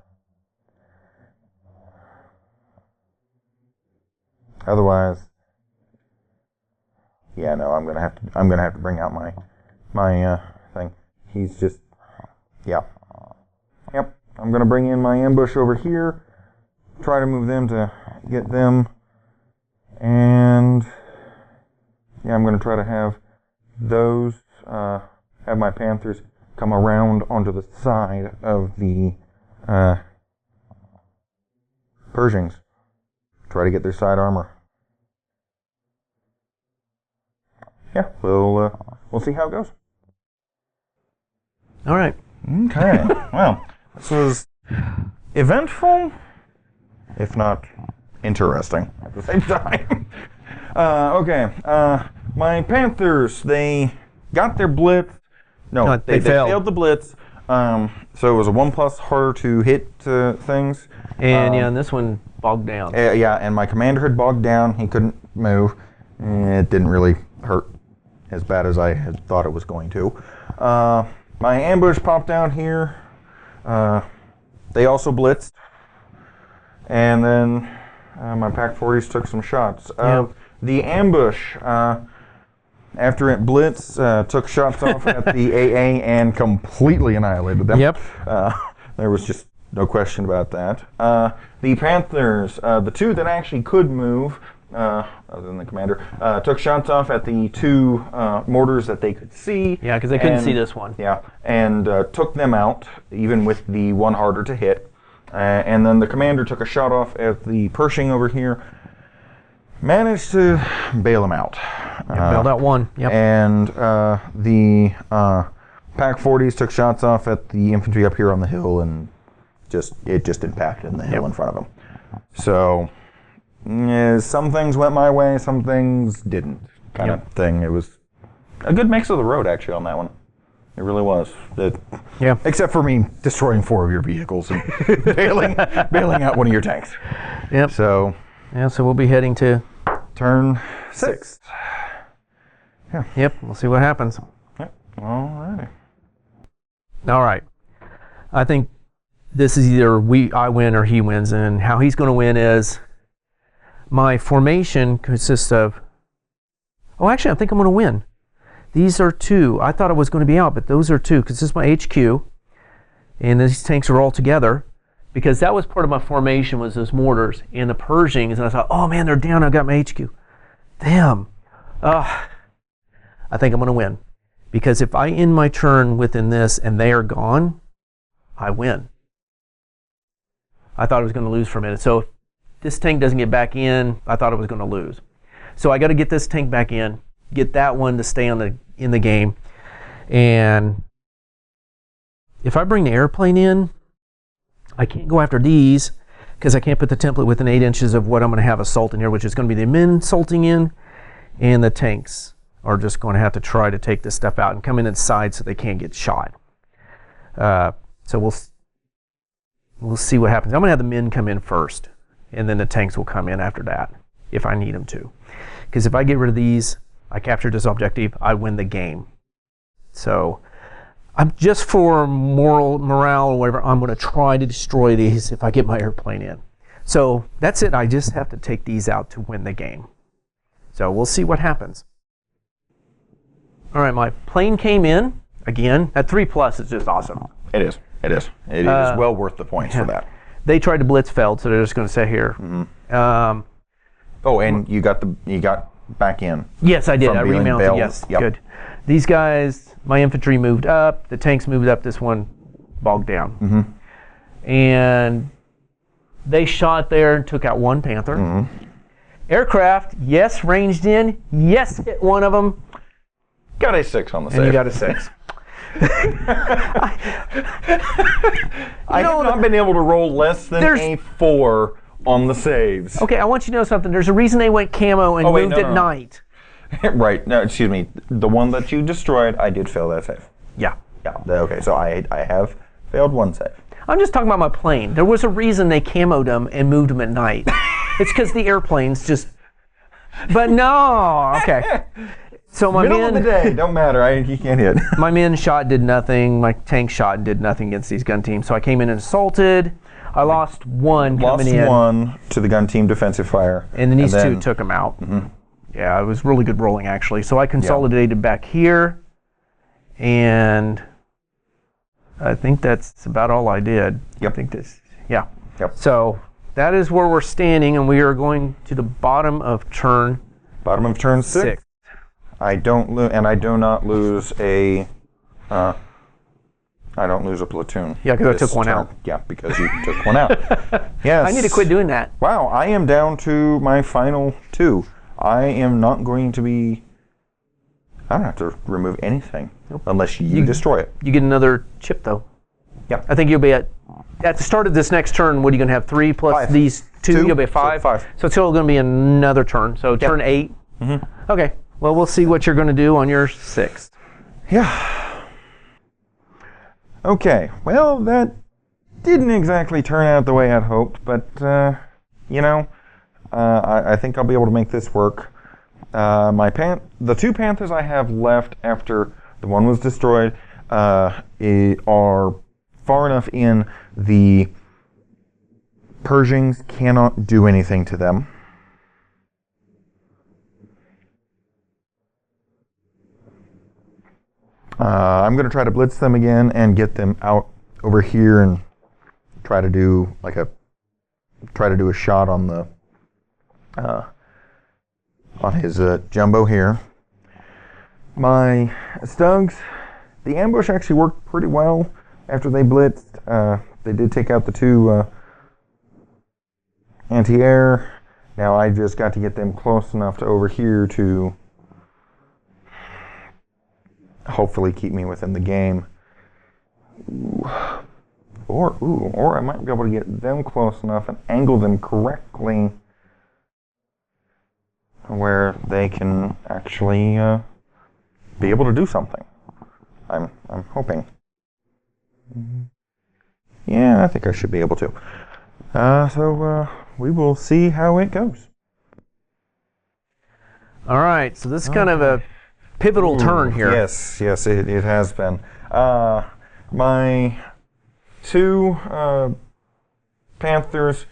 Otherwise, yeah, no, I'm gonna have to bring out my thing. He's just, yeah, yep. I'm gonna bring in my ambush over here, try to move them to get them, and yeah, I'm gonna try to have those have my Panthers come around onto the side of the Pershings. Try to get their side armor. Yeah, we'll see how it goes. All right. Okay. Well, this was eventful, if not interesting at the same time. Okay. My Panthers, they got their blitz. No, they failed the blitz. So it was a 1+ harder to hit things. And yeah, and this one bogged down. Yeah, and my commander had bogged down. He couldn't move. It didn't really hurt as bad as I had thought it was going to. My ambush popped down here. They also blitzed. And then my Pack 40s took some shots. The ambush, after it blitzed, took shots off at the AA and completely annihilated them. Yep. There was just no question about that. The Panthers, the two that actually could move, other than the commander, took shots off at the two mortars that they could see. Yeah, because they couldn't see this one. Yeah, and took them out, even with the one harder to hit. And then the commander took a shot off at the Pershing over here. Managed to bail him out. Bailed out one. Yep. And the Pack 40s took shots off at the infantry up here on the hill, and it just impacted the hill in front of them. So some things went my way, some things didn't, kind of thing. It was a good mix of the road actually on that one. It really was. Except for me destroying 4 of your vehicles and bailing out one of your tanks. Yep. So we'll be heading to turn 6. Yeah. Yep. We'll see what happens. Yep. Alrighty. All right. I think this is either I win or he wins, and how he's going to win is my formation consists of. Oh, actually, I think I'm going to win. These are 2. I thought I was going to be out, but those are 2 because this is my HQ, and these tanks are all together. Because that was part of my formation, was those mortars and the Pershings, and I thought, oh man, they're down. I got my HQ. Damn. I think I'm going to win, because if I end my turn within this and they are gone, I win. I thought I was going to lose for a minute. So if this tank doesn't get back in, I thought I was going to lose. So I got to get this tank back in, get that one to stay in the game, and if I bring the airplane in, I can't go after these because I can't put the template within 8 inches of what I'm going to have assault in here, which is going to be the men assaulting in, and the tanks are just going to have to try to take this stuff out and come in inside so they can't get shot. So we'll see what happens. I'm going to have the men come in first, and then the tanks will come in after that if I need them to. Because if I get rid of these, I captured this objective, I win the game. So I'm just for morale or whatever, I'm going to try to destroy these if I get my airplane in. So that's it. I just have to take these out to win the game. So we'll see what happens. All right, my plane came in again. At 3+ is just awesome. It is. It is well worth the points for that. They tried to blitz, failed, so they're just going to sit here. Mm-hmm. And you got back in. Yes, I did. I remounted. Yes, yep. Good. These guys, my infantry moved up. The tanks moved up. This one bogged down. Mm-hmm. And they shot there and took out one Panther. Mm-hmm. Aircraft, yes, ranged in. Yes, hit one of them. Got a 6 on the save. And you got a 6. I have not been able to roll less than a 4 on the saves. Okay, I want you to know something. There's a reason they went camo and moved at night. Right. No, excuse me. The one that you destroyed, I did fail that save. Yeah. Yeah. Okay. So I have failed one save. I'm just talking about my plane. There was a reason they camoed them and moved them at night. It's because the airplanes just. But no. Okay. So my Middle men. of the day, don't matter. You can't hit. My men shot did nothing. My tank shot did nothing against these gun teams. So I came in and assaulted. I lost one coming in. Lost one to the gun team defensive fire. And then these two took them out. Mm-hmm. Yeah, it was really good rolling actually. So I consolidated back here, and I think that's about all I did. Yep. I think this. Yeah. Yep. So that is where we're standing, and we are going to the bottom of turn. Bottom of turn 6. I don't and I do not lose a. I don't lose a platoon. Yeah, because I took one out. Yeah, because you took one out. Yes. I need to quit doing that. Wow, I am down to my final 2. I am not going to be. I don't have to remove anything unless you destroy it. You get another chip though. Yeah. I think you'll be at the start of this next turn. What are you going to have? 3 plus 5. These 2. You'll be at 5. So 5. So it's still going to be another turn. So turn 8. Mm-hmm. Okay. Well, we'll see what you're going to do on your 6th. Yeah. Okay. Well, that didn't exactly turn out the way I'd hoped, but I think I'll be able to make this work. The 2 Panthers I have left after the one was destroyed are far enough in. The Pershings cannot do anything to them. I'm going to try to blitz them again and get them out over here and try to do a shot on the on his jumbo here. My Stugs, the ambush actually worked pretty well after they blitzed. They did take out the 2 anti-air. Now I just got to get them close enough to over here to hopefully keep me within the game. Or I might be able to get them close enough and angle them correctly where they can actually be able to do something. I'm hoping. Yeah, I think I should be able to. So we will see how it goes. All right. So this is kind of a pivotal turn here. Yes, it has been. My 2 Panthers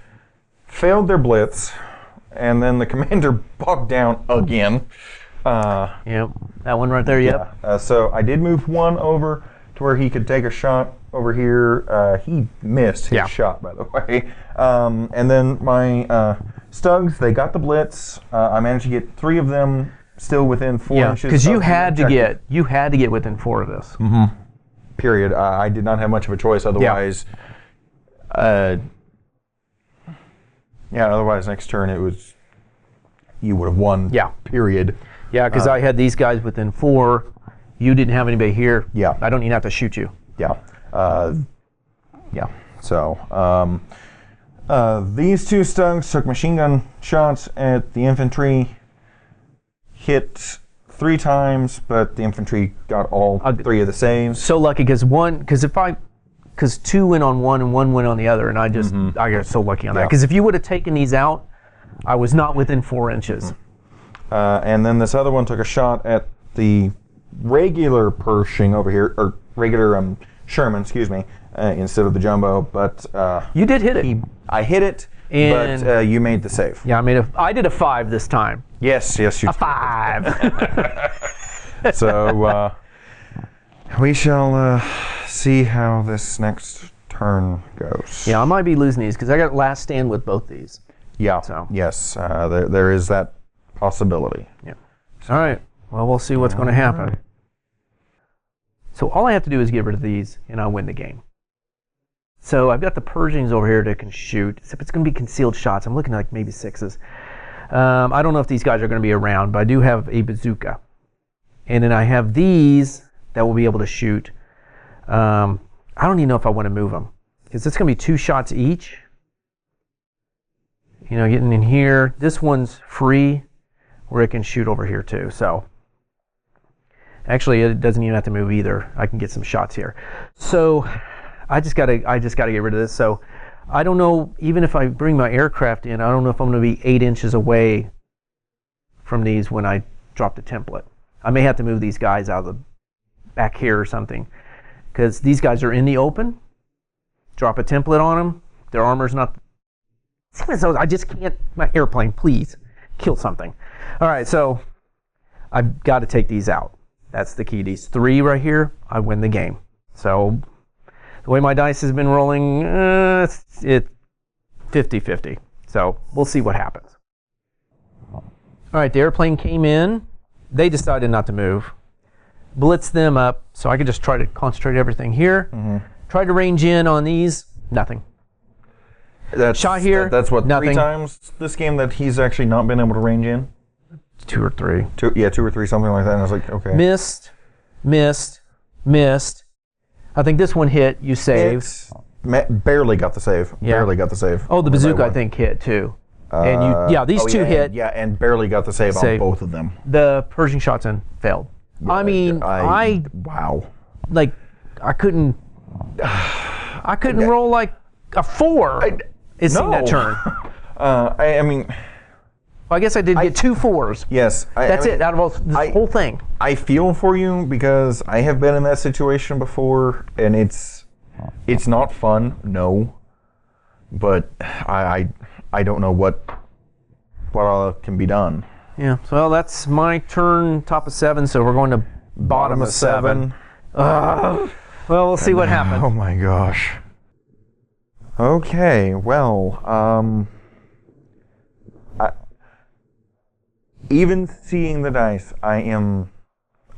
failed their blitz, and then the commander bogged down again. Yep, that one right there, yep. Yeah. So I did move one over to where he could take a shot over here. He missed his shot, by the way. And then my Stugs, they got the blitz. I managed to get 3 of them still within 4 inches. Because you had to get within 4 of this. Mm-hmm. Period. I did not have much of a choice. Otherwise, otherwise next turn you would have won. Yeah. Period. Yeah, because I had these guys within 4. You didn't have anybody here. Yeah. I don't even have to shoot you. Yeah. So these 2 Stugs took machine gun shots at the infantry. Hit 3 times, but the infantry got all 3 of the saves. So lucky because 2 went on one and 1 went on the other, and I got so lucky on that. Because if you would have taken these out, I was not within 4 inches. And then this other one took a shot at the regular Pershing over here, or regular Sherman, excuse me, instead of the jumbo. But you did hit it. I hit it, but you made the save. Yeah, I did a 5 this time. Yes, you a 5. So we shall see how this next turn goes. Yeah, I might be losing these because I got last stand with both these. Yeah. So yes, there is that possibility. Yeah. All right. Well, we'll see what's going to happen. Right. So all I have to do is get rid of these, and I'll win the game. So I've got the Pershings over here that can shoot, except it's going to be concealed shots. I'm looking at like maybe 6s. I don't know if these guys are going to be around, but I do have a bazooka. And then I have these that will be able to shoot. I don't even know if I want to move them, because it's going to be 2 shots each. You know, getting in here. This one's free. where it can shoot over here too. So actually, it doesn't even have to move either. I can get some shots here. So I just gotta get rid of this. So I don't know, even if I bring my aircraft in, I don't know if I'm going to be 8 inches away from these when I drop the template. I may have to move these guys out of the back here or something, because these guys are in the open. Drop a template on them. Their armor's not. I just can't. My airplane, please kill something. All right, so I've got to take these out. That's the key. These 3 right here, I win the game. So the way my dice has been rolling, it's 50-50. So we'll see what happens. All right, the airplane came in. They decided not to move. Blitz them up, so I could just try to concentrate everything here. Try to range in on these, nothing. Shot here, That's what, nothing. 3 times this game that he's actually not been able to range in? 2 or 3. 2 or 3, something like that. And I was like, okay. Missed. I think this one hit, you saved. Barely got the save. Yeah. Barely got the save. Oh, the bazooka, I think, hit too. And these 2 hit. Yeah, and barely got the save on both of them. The Pershing Shotgun failed. Yeah, I mean, wow. Like, I couldn't roll like a 4. It seemed that turn. I mean, well, I guess I did get 2 4s. Yes. That's it, out of this whole thing. I feel for you because I have been in that situation before, and it's not fun, no. But I don't know what all can be done. Yeah, so that's my turn, top of 7, so we're going to bottom of 7. Well, we'll see what happens. Oh my gosh. Okay, well, even seeing the dice, I am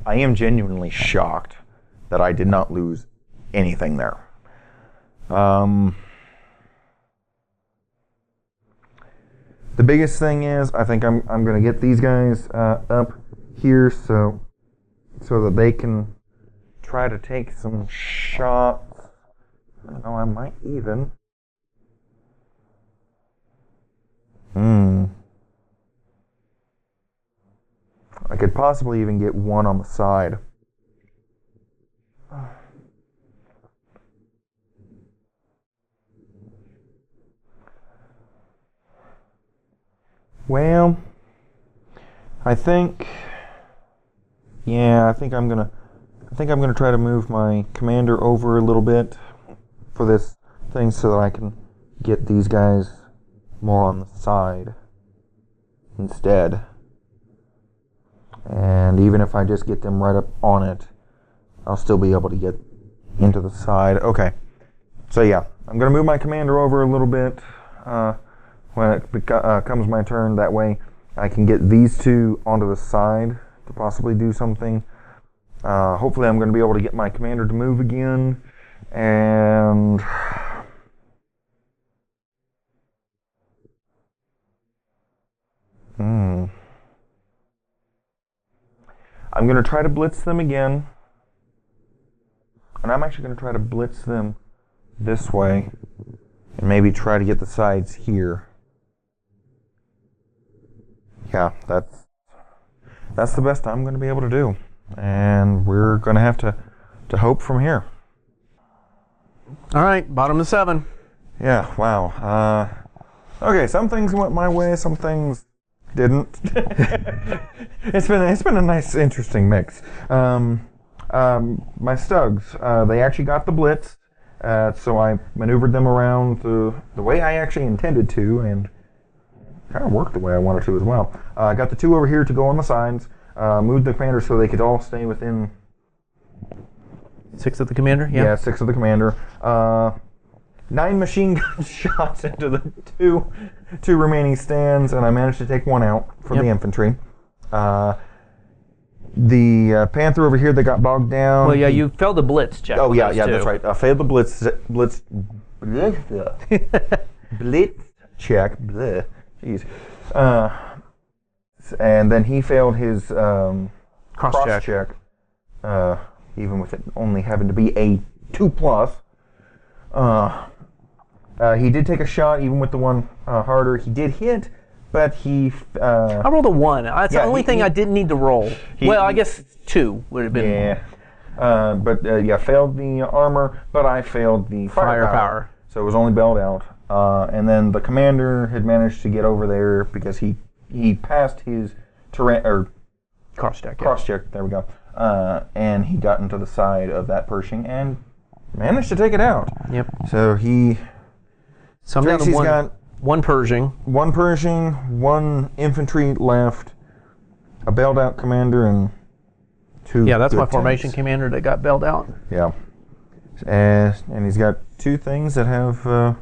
genuinely shocked that I did not lose anything there. The biggest thing is, I think I'm going to get these guys up here so that they can try to take some shots. I don't know, I might even. I could possibly even get one on the side. Well, I think I'm gonna try to move my commander over a little bit for this thing so that I can get these guys more on the side instead. And even if I just get them right up on it, I'll still be able to get into the side. Okay. So yeah, I'm gonna move my commander over a little bit. When it comes my turn, that way I can get these 2 onto the side to possibly do something. Hopefully I'm going to be able to get my commander to move again. And I'm going to try to blitz them again. And I'm actually going to try to blitz them this way and maybe try to get the sides here. Yeah, that's the best I'm going to be able to do, and we're going to have to hope from here. All right, bottom of 7. Yeah, wow. Okay, some things went my way, some things didn't. It's been a nice, interesting mix. My Stugs, they actually got the blitz, so I maneuvered them around the way I actually intended to, and kind of worked the way I wanted to as well. I got the 2 over here to go on the sides, moved the commander so they could all stay within 6 of the commander? Yeah, 6 of the commander. 9 machine gun shots into the two remaining stands, and I managed to take 1 out for the infantry. The Panther over here that got bogged down. Well, yeah, you failed the blitz check. Oh, yeah, that's right. I failed the blitz check. Bleh. Jeez. And then he failed his cross check, even with it only having to be a 2+. He did take a shot, even with the 1 harder. He did hit, but he... I rolled a 1. That's the only thing I didn't need to roll. I guess 2 would have been. Yeah. But failed the armor, but I failed the firepower. So it was only bailed out. And then the commander had managed to get over there because he passed his cross check. There we go. And he got into the side of that Pershing and managed to take it out. Yep. So I'm down to one Pershing. One Pershing, 1 infantry left, a bailed out commander, and 2. Yeah, that's my tanks. formation commander that got bailed out. Yeah. And he's got 2 things that have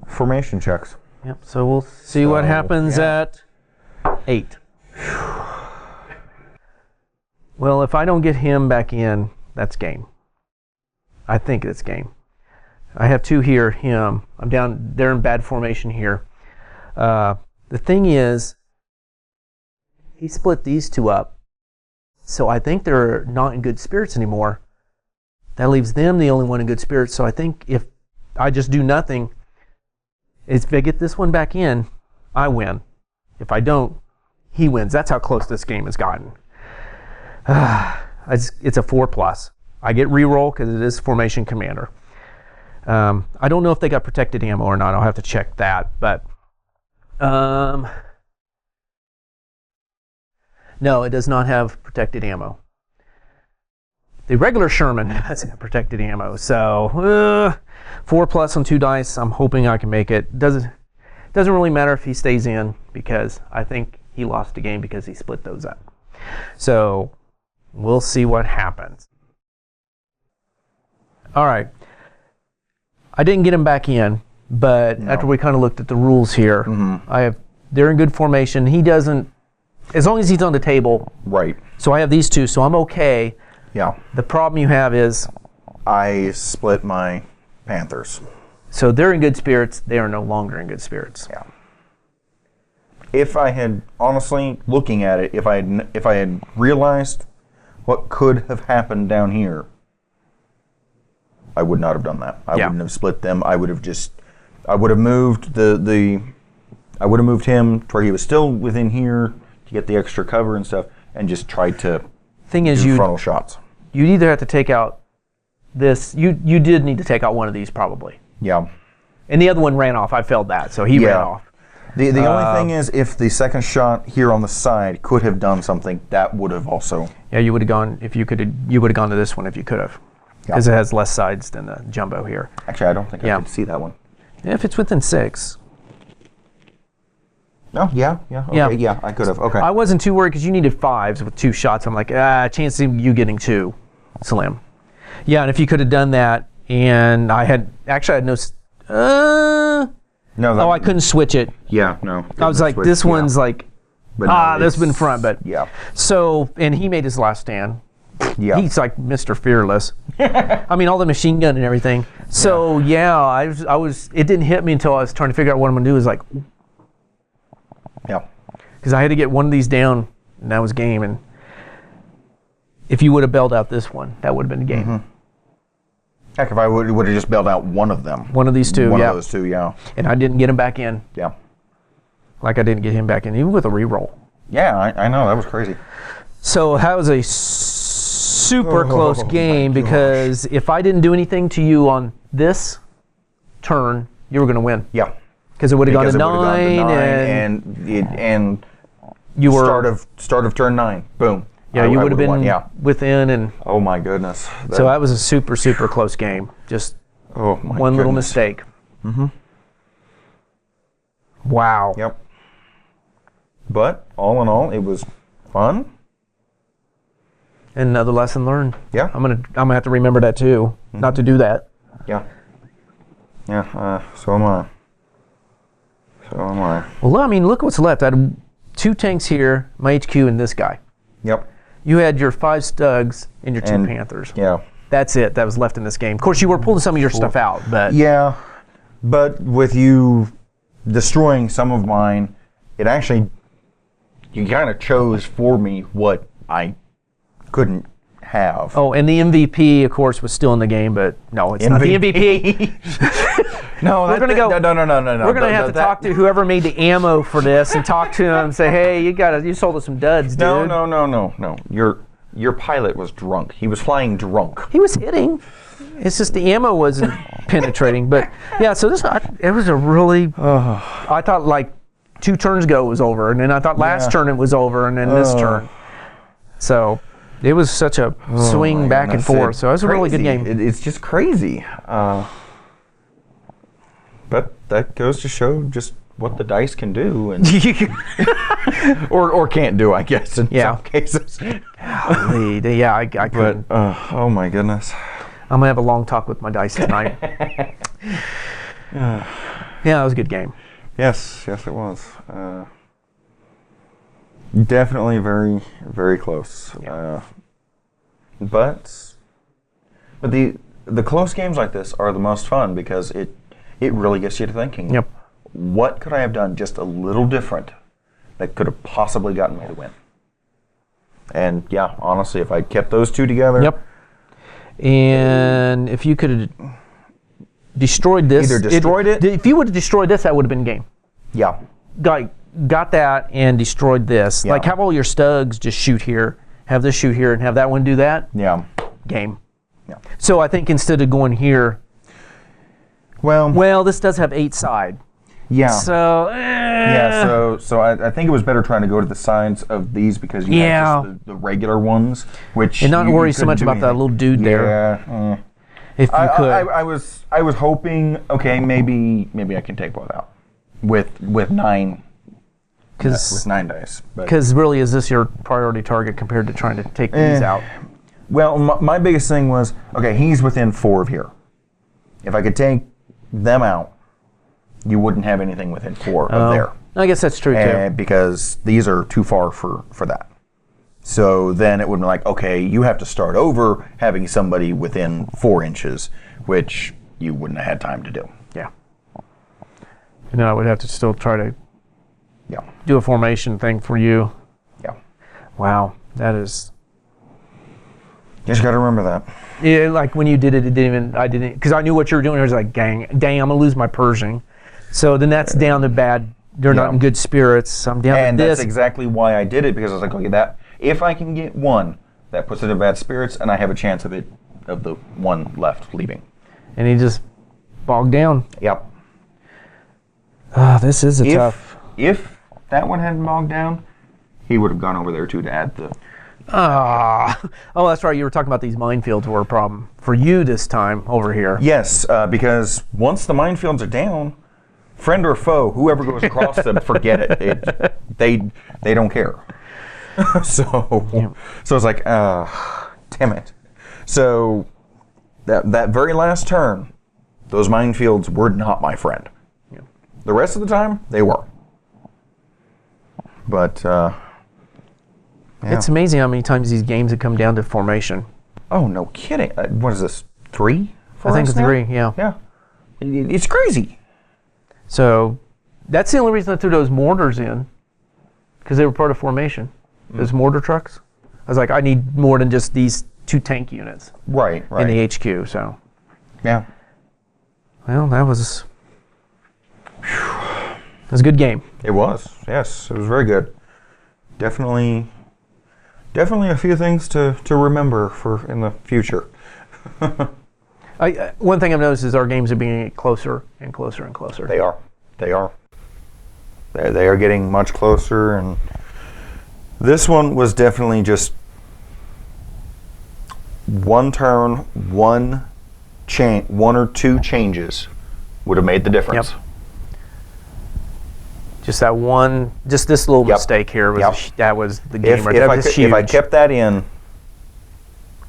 formation checks. Yep. So we'll see what happens at 8. Well, if I don't get him back in, that's game. I think it's game. I have 2 here, him. I'm down, they're in bad formation here. The thing is, he split these 2 up, so I think they're not in good spirits anymore. That leaves them the only one in good spirits, so I think if I just do nothing, if I get this one back in, I win. If I don't, he wins. That's how close this game has gotten. It's a 4+. I get reroll because it is formation commander. I don't know if they got protected ammo or not. I'll have to check that. But no, it does not have protected ammo. The regular Sherman has protected ammo. So 4+ on 2 dice. I'm hoping I can make it. Doesn't really matter if he stays in because I think he lost the game because he split those up. So we'll see what happens. All right. I didn't get him back in, but after we kind of looked at the rules here, they're in good formation. He doesn't, as long as he's on the table. Right. So I have these 2, so I'm okay. Yeah. The problem you have is I split my Panthers. So they're in good spirits. They are no longer in good spirits. Yeah. If I had, honestly, looking at it, if I had realized what could have happened down here, I would not have done that. I wouldn't have split them. I would have moved I would have moved him to where he was still within here to get the extra cover and stuff, and just tried to do frontal shots. You'd either have to take out this. You did need to take out one of these probably. Yeah. And the other one ran off. I failed that, so he ran off. The only thing is, if the second shot here on the side could have done something, that would have also. Yeah, you would have gone if you could. You would have gone to this one if you could have, because it has less sides than the jumbo here. Actually, I don't think I could see that one. If it's within 6. Oh, yeah. Okay, yeah, I could have. Okay. I wasn't too worried because you needed 5s with 2 shots. I'm like, chance of you getting 2, slim. Yeah, and if you could have done that, and I had no. No. I couldn't switch it. Yeah, no. I was like, this one's like, this been front, but yeah. So, and he made his last stand. Yeah. He's like Mr. Fearless. I mean, all the machine gun and everything. So I was. It didn't hit me until I was trying to figure out what I'm gonna do. Is like, because I had to get one of these down, and that was game. And if you would have bailed out this one, that would have been the game. Mm-hmm. Heck, if I would have just bailed out one of them. One of these 2, One of those 2, yeah. And I didn't get him back in. Yeah. Like I didn't get him back in, even with a reroll. Yeah, I know. That was crazy. So that was a super close game because if I didn't do anything to you on this turn, you were going to win. Yeah. Because it would have gone to 9 and you were start of turn 9. Boom. Yeah, you would have been within, and oh my goodness. So that was a super close game. Just one little mistake. Mm-hmm. Wow. Yep. But all in all, it was fun. And another lesson learned. Yeah. I'm gonna have to remember that too, not to do that. Yeah. Yeah. So am I. Well, I mean, look what's left. I had 2 tanks here, my HQ, and this guy. Yep. You had your 5 Stugs and your 2 Panthers. Yeah. That's it. That was left in this game. Of course, you were pulling some of your stuff out, but yeah. But with you destroying some of mine, it actually you kind of chose for me what I couldn't have. Oh, and the MVP, of course, was still in the game, but no, it's not the MVP. No, we're gonna go. No. We're gonna have to talk to whoever made the ammo for this and talk to him and say, "Hey, you sold us some duds, dude." No. Your pilot was drunk. He was flying drunk. He was hitting. It's just the ammo wasn't penetrating. But yeah, so it was a really. I thought like 2 turns ago it was over, and then I thought last turn it was over, and then this turn. So it was such a swing back and forth. So it was a really good game. It's just crazy. But that goes to show just what the dice can do, and or can't do, I guess, in some cases. Yeah, I couldn't. But oh my goodness, I'm gonna have a long talk with my dice tonight. Yeah, it was a good game. Yes, it was. Definitely very, very close. Yeah. But the close games like this are the most fun because it really gets you to thinking. Yep. What could I have done just a little different that could have possibly gotten me the win? And yeah, honestly, if I kept those two together. Yep. And if you could have destroyed this. Either destroyed it. If you would have destroyed this, that would have been game. Yeah. Got that and destroyed this. Yeah. Like have all your stugs just shoot here, have this shoot here, and have that one do that. Yeah. Game. Yeah. So I think instead of going here. Well, this does have 8 side. Yeah. So. Yeah. So I think it was better trying to go to the sides of these because you have just the regular ones, which and not worry you so much about that little dude there. Yeah. If you could. I was hoping. Okay, maybe I can take both out with 9. With 9 dice. Because really, is this your priority target compared to trying to take these out? Well, my biggest thing was, okay, he's within 4 of here. If I could take them out, you wouldn't have anything within 4 of there. I guess that's true, too. Because these are too far for that. So then it would be like, okay, you have to start over having somebody within 4 inches, which you wouldn't have had time to do. Yeah. And then I would have to still try to Yeah. do a formation thing for you. Yeah. Wow, that is. You just got to remember that. Yeah, like when you did it, I didn't, because I knew what you were doing. I was like, dang, I'm gonna lose my Pershing. So then that's down to bad. They're not in good spirits. I'm down and to this. that's exactly why I did it, because I was like, okay, that if I can get one, that puts it in bad spirits, and I have a chance of the one left leaving. And he just bogged down. Yep. This is tough. If that one hadn't bogged down, he would have gone over there too to add the. Oh, that's right. You were talking about these minefields were a problem for you this time over here. Yes, because once the minefields are down, friend or foe, whoever goes across them, forget it. They don't care. So it's like, damn it. So that very last turn, those minefields were not my friend. Yeah. The rest of the time, they were. But It's amazing how many times these games have come down to formation. Oh, no kidding. What is this, 3? I think it's 3, yeah. Yeah. It's crazy. So that's the only reason I threw those mortars in, because they were part of formation. Those mortar trucks. I was like, I need more than just these 2 tank units. Right. In the HQ, so. Yeah. Well, that was a good game. It was. Yes, it was very good. Definitely a few things to remember for in the future. One thing I've noticed is our games are being closer and closer and closer. They are. They are getting much closer, and this one was definitely just one turn, one or two changes would have made the difference. Yep. Just that one, just this little mistake here was that was the game. If I kept that in,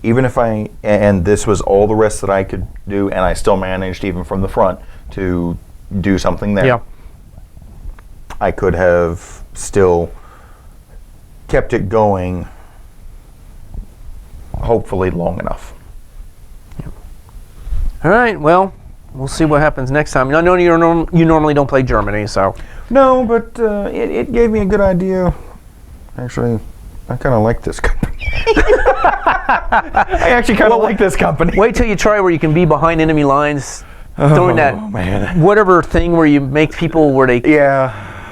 even if and this was all the rest that I could do, and I still managed even from the front to do something there. Yeah. I could have still kept it going, hopefully long enough. Yep. All right, well, we'll see what happens next time. I know you normally don't play Germany, so. No, but it gave me a good idea. Actually, I kind of like this company. I actually kind of like this company. Wait till you try where you can be behind enemy lines, throwing that whatever thing where you make people where they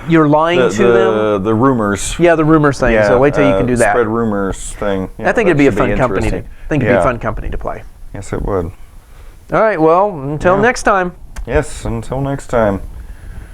you're lying to them. The rumors. Yeah, the rumors thing. So wait till you can do that. Spread rumors thing. Yeah, I think it'd be a fun company. It'd be a fun company to play. Yes, it would. All right. Well, until next time. Yes, until next time.